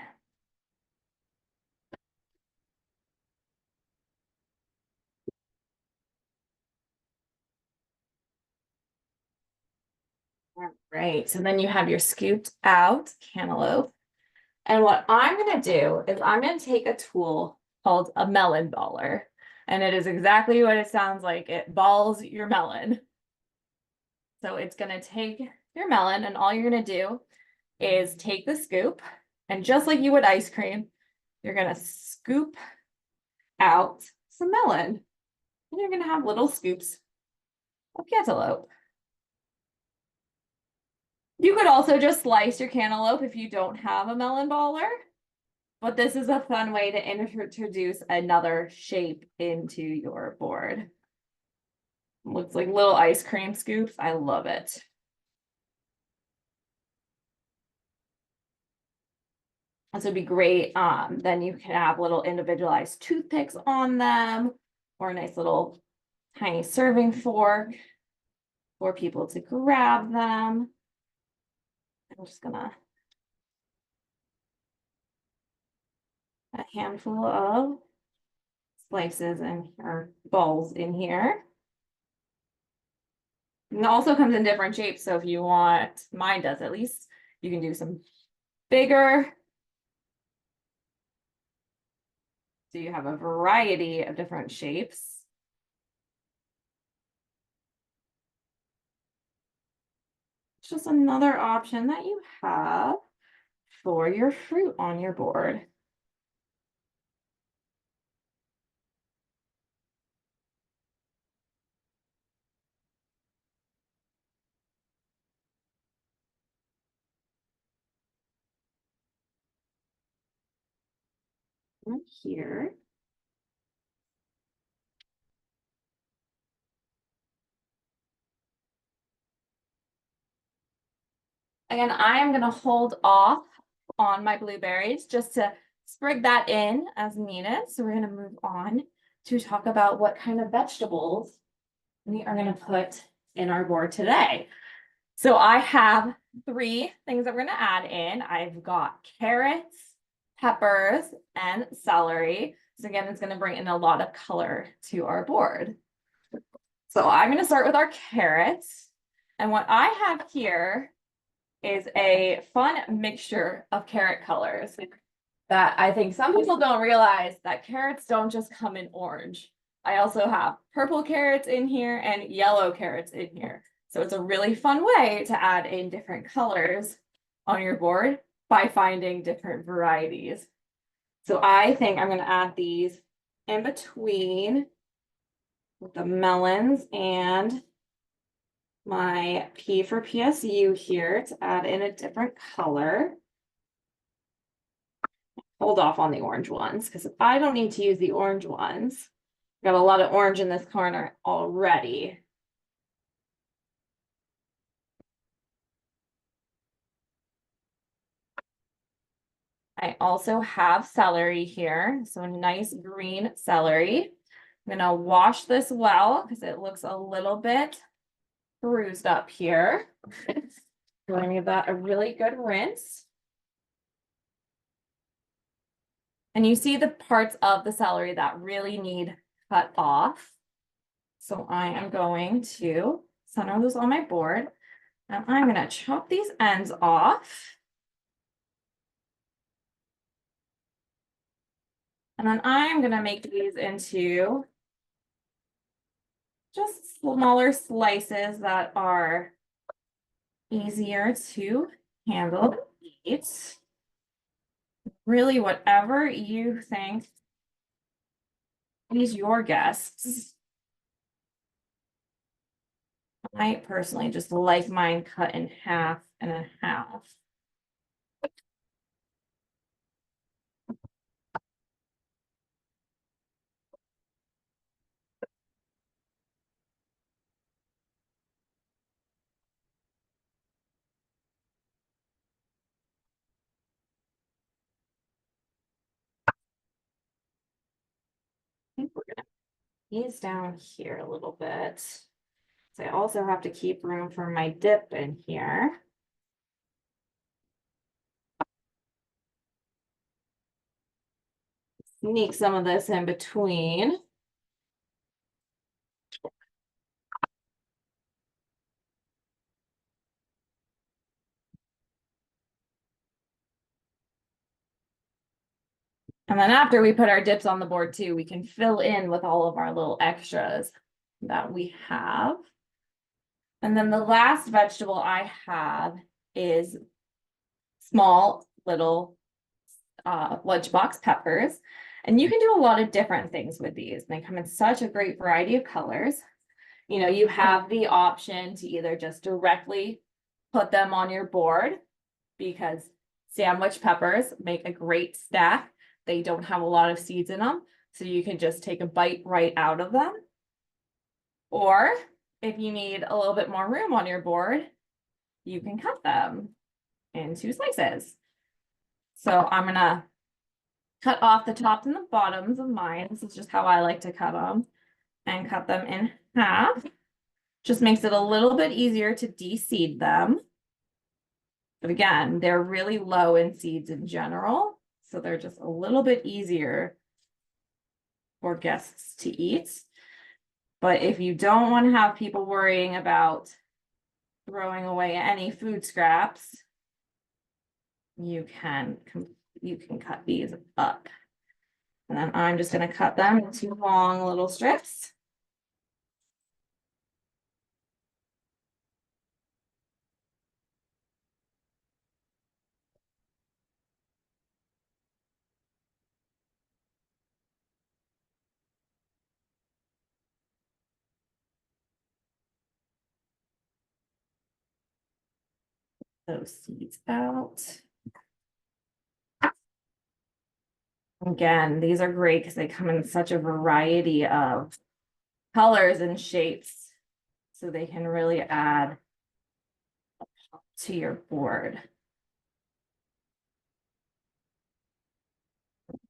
[SPEAKER 3] All right, so then you have your scooped out cantaloupe. And what I'm going to do is I'm going to take a tool called a melon baller. And it is exactly what it sounds like. It balls your melon. So it's going to take your melon, and all you're going to do is take the scoop, and just like you would ice cream, you're going to scoop out some melon. And you're going to have little scoops of cantaloupe. You could also just slice your cantaloupe if you don't have a melon baller, but this is a fun way to introduce another shape into your board. Looks like little ice cream scoops. I love it. This would be great. Then you can have little individualized toothpicks on them, or a nice little tiny serving fork for people to grab them. I'm just gonna a handful of slices and or balls in here. And it also comes in different shapes. So if you want, mine does at least, you can do some bigger. So you have a variety of different shapes. It's just another option that you have for your fruit on your board. Right here. Again, I am going to hold off on my blueberries just to sprig that in as needed. So we're going to move on to talk about what kind of vegetables we are going to put in our board today. So I have 3 things that we're going to add in. I've got carrots, peppers, and celery. So again, it's going to bring in a lot of color to our board. So I'm going to start with our carrots. And what I have here is a fun mixture of carrot colors that I think some people don't realize that carrots don't just come in orange. I also have purple carrots in here and yellow carrots in here. So it's a really fun way to add in different colors on your board by finding different varieties. So I think I'm going to add these in between with the melons and my P for PSU here to add in a different color. Hold off on the orange ones because I don't need to use the orange ones. Got a lot of orange in this corner already. I also have celery here, so nice green celery. I'm gonna wash this well because it looks a little bit bruised up here. Going to give that a really good rinse. And you see the parts of the celery that really need cut off. So I am going to center those on my board, and I'm going to chop these ends off. And then I'm going to make these into just smaller slices that are easier to handle and eat. Really, whatever you think please your guests. I personally just like mine cut in half and a half. I think we're gonna ease down here a little bit. So I also have to keep room for my dip in here. Sneak some of this in between. And then after we put our dips on the board too, we can fill in with all of our little extras that we have. And then the last vegetable I have is small little lunchbox peppers. And you can do a lot of different things with these. They come in such a great variety of colors. You know, you have the option to either just directly put them on your board, because sandwich peppers make a great snack. They don't have a lot of seeds in them, so you can just take a bite right out of them. Or if you need a little bit more room on your board, you can cut them into slices. So I'm gonna cut off the tops and the bottoms of mine. This is just how I like to cut them, and cut them in half. Just makes it a little bit easier to de-seed them. But again, they're really low in seeds in general, so they're just a little bit easier for guests to eat. But if you don't want to have people worrying about throwing away any food scraps, you can cut these up. And then I'm just going to cut them into long little strips. Those seeds out. Again, these are great because they come in such a variety of colors and shapes, so they can really add to your board.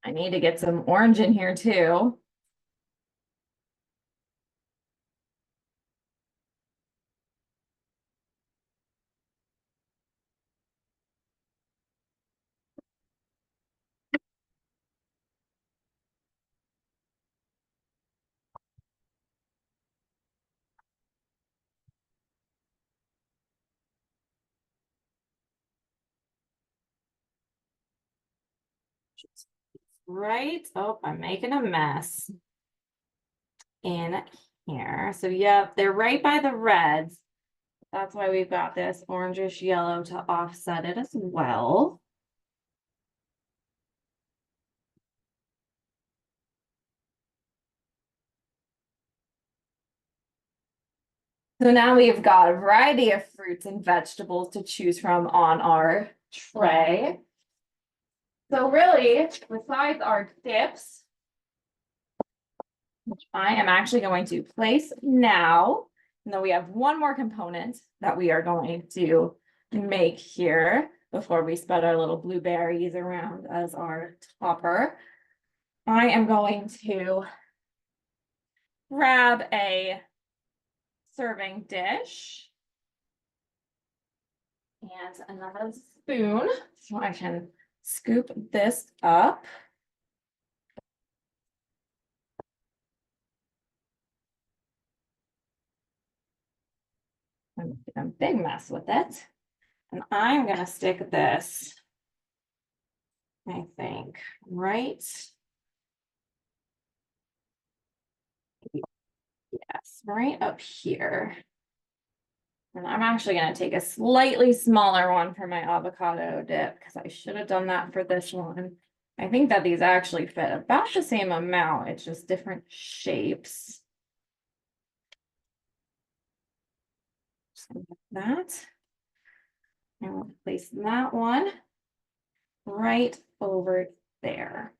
[SPEAKER 3] I need to get some orange in here too. Right. Oh, I'm making a mess in here. So yeah, they're right by the reds. That's why we've got this orangish yellow to offset it as well. So now we've got a variety of fruits and vegetables to choose from on our tray. So really, besides our dips, which I am actually going to place now, and then we have one more component that we are going to make here. before we spread our little blueberries around as our topper. I am going to grab a serving dish and another spoon so I can scoop this up. I'm a big mess with it. And I'm gonna stick this, I think, right. Yes, right up here. And I'm actually gonna take a slightly smaller one for my avocado dip because I should have done that for this one. I think that these actually fit about the same amount. It's just different shapes. So like that. And we'll place that one right over there.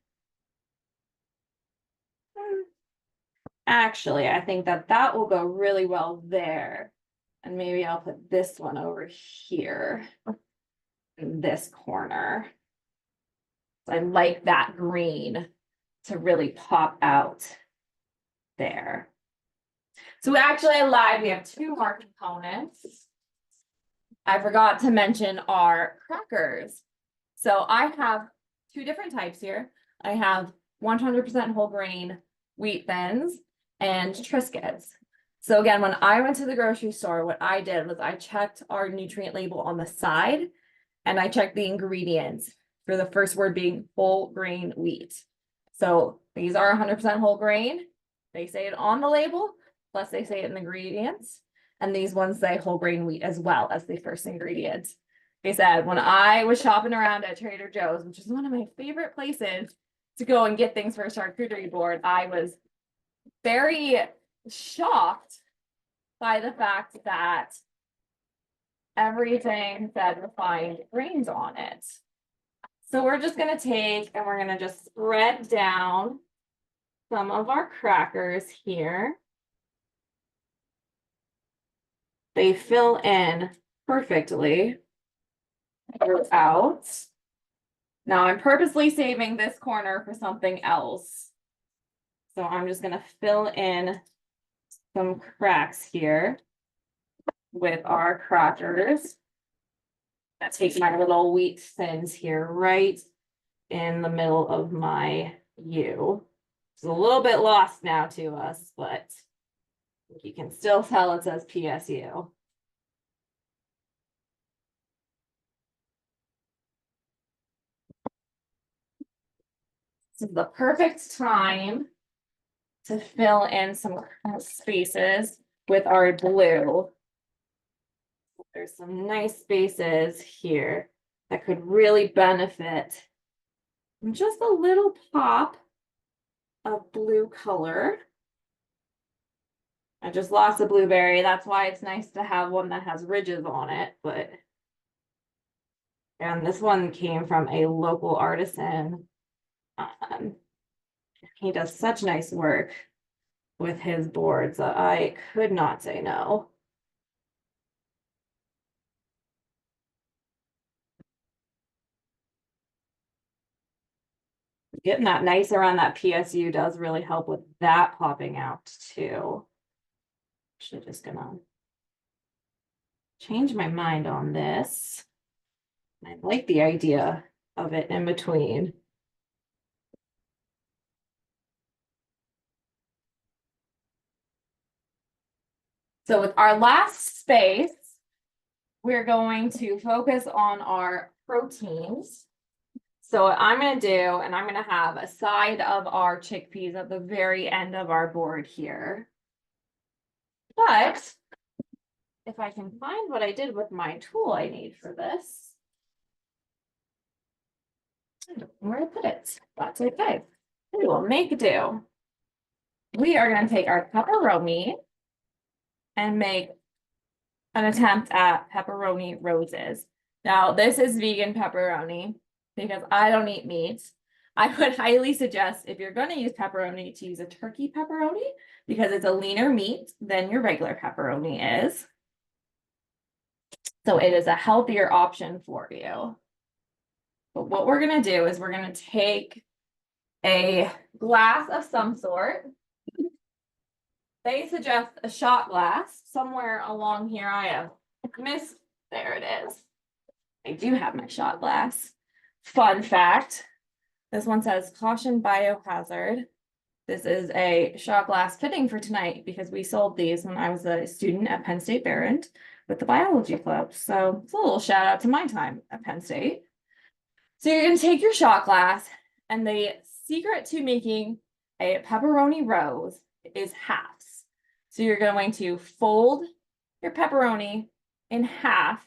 [SPEAKER 3] Actually, I think that that will go really well there. And maybe I'll put this one over here in this corner. I like that green to really pop out there. So actually I lied, we have two more components. I forgot to mention our crackers. So I have two different types here. I have 100% whole grain wheat thins and Triscuits. So again, when I went to the grocery store, what I did was I checked our nutrient label on the side and I checked the ingredients for the first word being whole grain wheat. So these are 100% whole grain. They say it on the label, plus they say it in the ingredients. And these ones say whole grain wheat as well as the first ingredient. They said when I was shopping around at Trader Joe's, which is one of my favorite places to go and get things for a charcuterie board, I was very shocked by the fact that everything said refined grains on it. So we're just going to take and we're going to just spread down some of our crackers here. They fill in perfectly throughout. Now I'm purposely saving this corner for something else. So I'm just going to fill in some cracks here with our crackers. That takes my little wheat thins here right in the middle of my U. It's a little bit lost now to us, but you can still tell it says PSU. This is the perfect time to fill in some spaces with our blue. There's some nice spaces here that could really benefit from just a little pop of blue color. I just lost a blueberry. That's why it's nice to have one that has ridges on it. And this one came from a local artisan. He does such nice work with his boards that I could not say no. Getting that nice around that PSU does really help with that popping out too. Actually, just gonna change my mind on this. I like the idea of it in between. So with our last space, we're going to focus on our proteins. So what I'm going to do, and I'm going to have a side of our chickpeas at the very end of our board here. But if I can find what I did with my tool I need for this, I don't know where to put it. That's okay. We will make do. We are going to take our pepperoni and make an attempt at pepperoni roses. Now, this is vegan pepperoni because I don't eat meat. I would highly suggest if you're going to use pepperoni to use a turkey pepperoni because it's a leaner meat than your regular pepperoni is. So it is a healthier option for you. But what we're gonna do is we're gonna take a glass of some sort. They suggest a shot glass. Somewhere along here I have missed, there it is. I do have my shot glass. Fun fact, this one says caution biohazard. This is a shot glass fitting for tonight because we sold these when I was a student at Penn State Barron with the biology club. So it's a little shout out to my time at Penn State. So you're gonna take your shot glass, and the secret to making a pepperoni rose is halves. So you're going to fold your pepperoni in half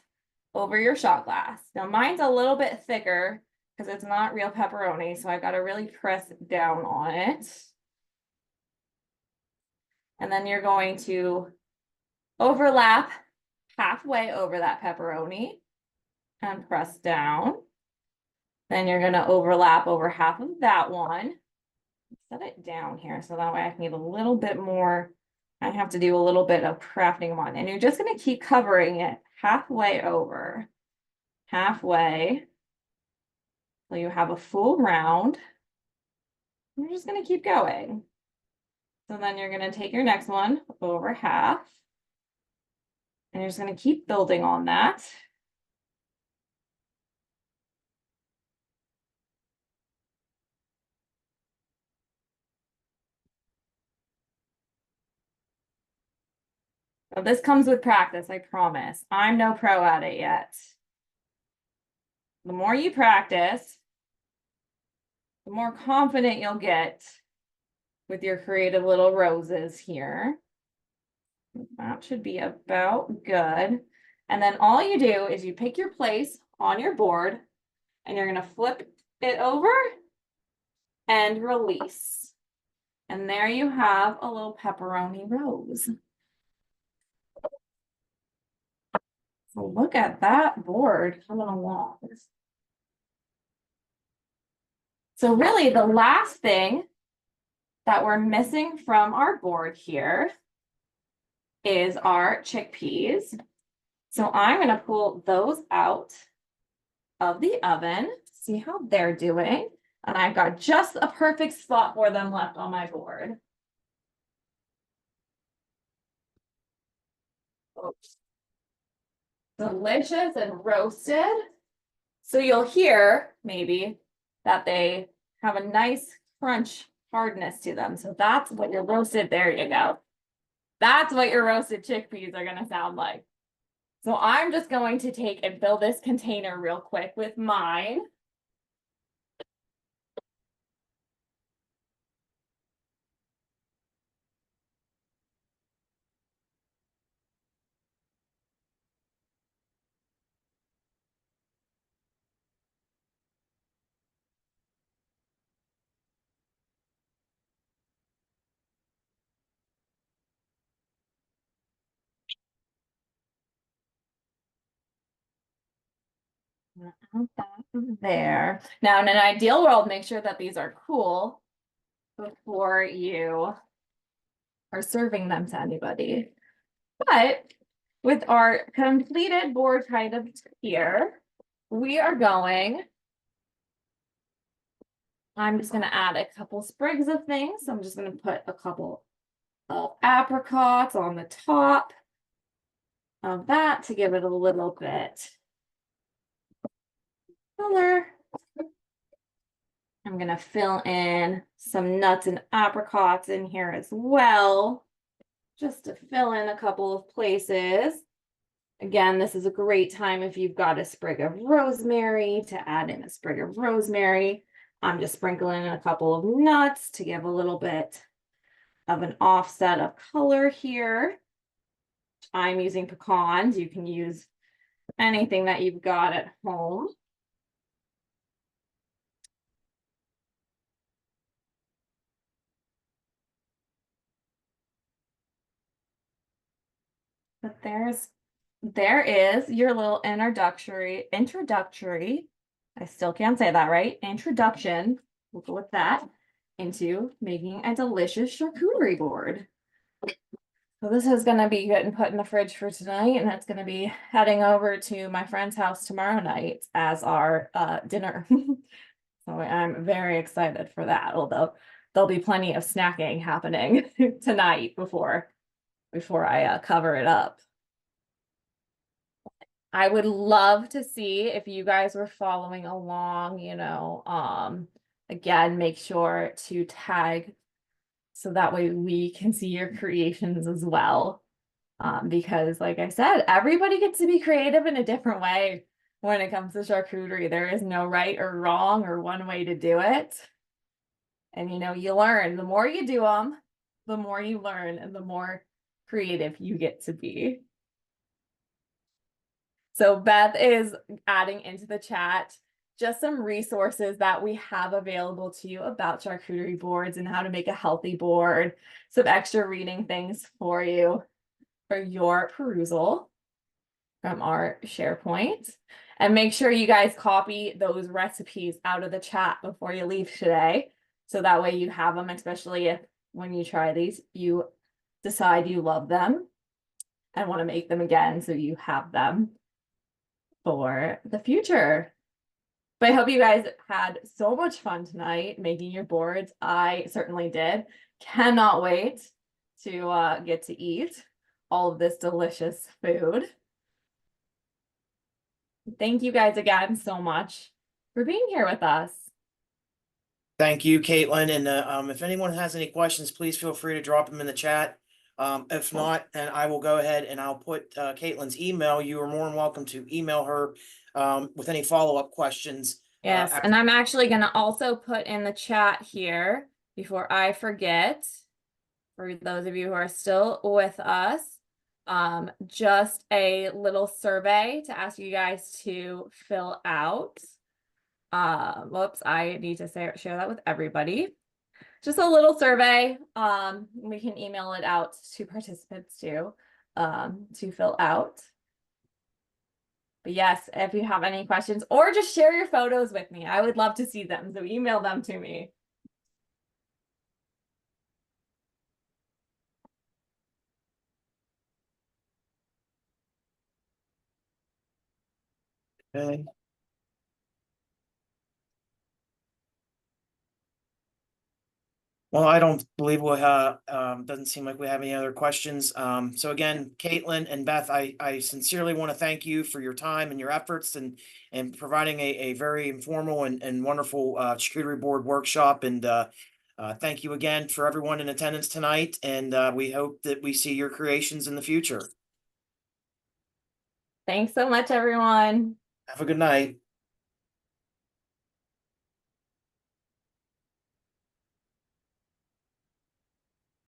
[SPEAKER 3] over your shot glass. Now mine's a little bit thicker because it's not real pepperoni, so I got to really press down on it. And then you're going to overlap halfway over that pepperoni and press down. Then you're going to overlap over half of that one. Set it down here so that way I can get a little bit more. I have to do a little bit of crafting on, and you're just going to keep covering it halfway over, halfway, so you have a full round. You're just going to keep going. So then you're going to take your next one over half, and you're just going to keep building on that. So this comes with practice, I promise. I'm no pro at it yet. The more you practice, the more confident you'll get with your creative little roses here. That should be about good. And then all you do is you pick your place on your board, and you're going to flip it over and release. And there you have a little pepperoni rose. So look at that board coming along. So really the last thing that we're missing from our board here is our chickpeas. So I'm going to pull those out of the oven, see how they're doing. And I've got just a perfect spot for them left on my board. Oops. Delicious and roasted. So you'll hear maybe that they have a nice crunch hardness to them. So that's what your roasted, there you go. That's what your roasted chickpeas are going to sound like. So I'm just going to take and fill this container real quick with mine. There. Now, in an ideal world, make sure that these are cool before you are serving them to anybody. But with our completed board kind of here, we are going. I'm just going to add a couple sprigs of things. So I'm just going to put a couple of apricots on the top of that to give it a little bit color. I'm going to fill in some nuts and apricots in here as well, just to fill in a couple of places. Again, this is a great time if you've got a sprig of rosemary to add in a sprig of rosemary. I'm just sprinkling in a couple of nuts to give a little bit of an offset of color here. I'm using pecans. You can use anything that you've got at home. But there is your little introductory, I still can't say that right, introduction, we'll go with that, into making a delicious charcuterie board. So this is gonna be getting put in the fridge for tonight, and it's gonna be heading over to my friend's house tomorrow night as our dinner. So I'm very excited for that, although there'll be plenty of snacking happening tonight before I cover it up. I would love to see if you guys were following along, again, make sure to tag so that way we can see your creations as well. Because like I said, everybody gets to be creative in a different way when it comes to charcuterie. There is no right or wrong or one way to do it. And you learn. The more you do them, the more you learn and the more creative you get to be. So Beth is adding into the chat just some resources that we have available to you about charcuterie boards and how to make a healthy board, some extra reading things for you for your perusal from our SharePoint. And make sure you guys copy those recipes out of the chat before you leave today. So that way you have them, especially if when you try these, you decide you love them and want to make them again. So you have them for the future. But I hope you guys had so much fun tonight making your boards. I certainly did. Cannot wait to get to eat all of this delicious food. Thank you guys again so much for being here with us.
[SPEAKER 1] Thank you, Kaitlin. And if anyone has any questions, please feel free to drop them in the chat. If not, then I will go ahead and I'll put Kaitlin's email. You are more than welcome to email her with any follow-up questions.
[SPEAKER 3] Yes, and I'm actually going to also put in the chat here before I forget, for those of you who are still with us, just a little survey to ask you guys to fill out. Whoops, I need to share that with everybody. Just a little survey. We can email it out to participants too, to fill out. But yes, if you have any questions or just share your photos with me, I would love to see them. So email them to me.
[SPEAKER 1] Okay. Well, I don't believe we doesn't seem like we have any other questions. So again, Kaitlin and Beth, I sincerely want to thank you for your time and your efforts and providing a very informal and wonderful charcuterie board workshop. And thank you again for everyone in attendance tonight. And we hope that we see your creations in the future.
[SPEAKER 3] Thanks so much, everyone.
[SPEAKER 1] Have a good night.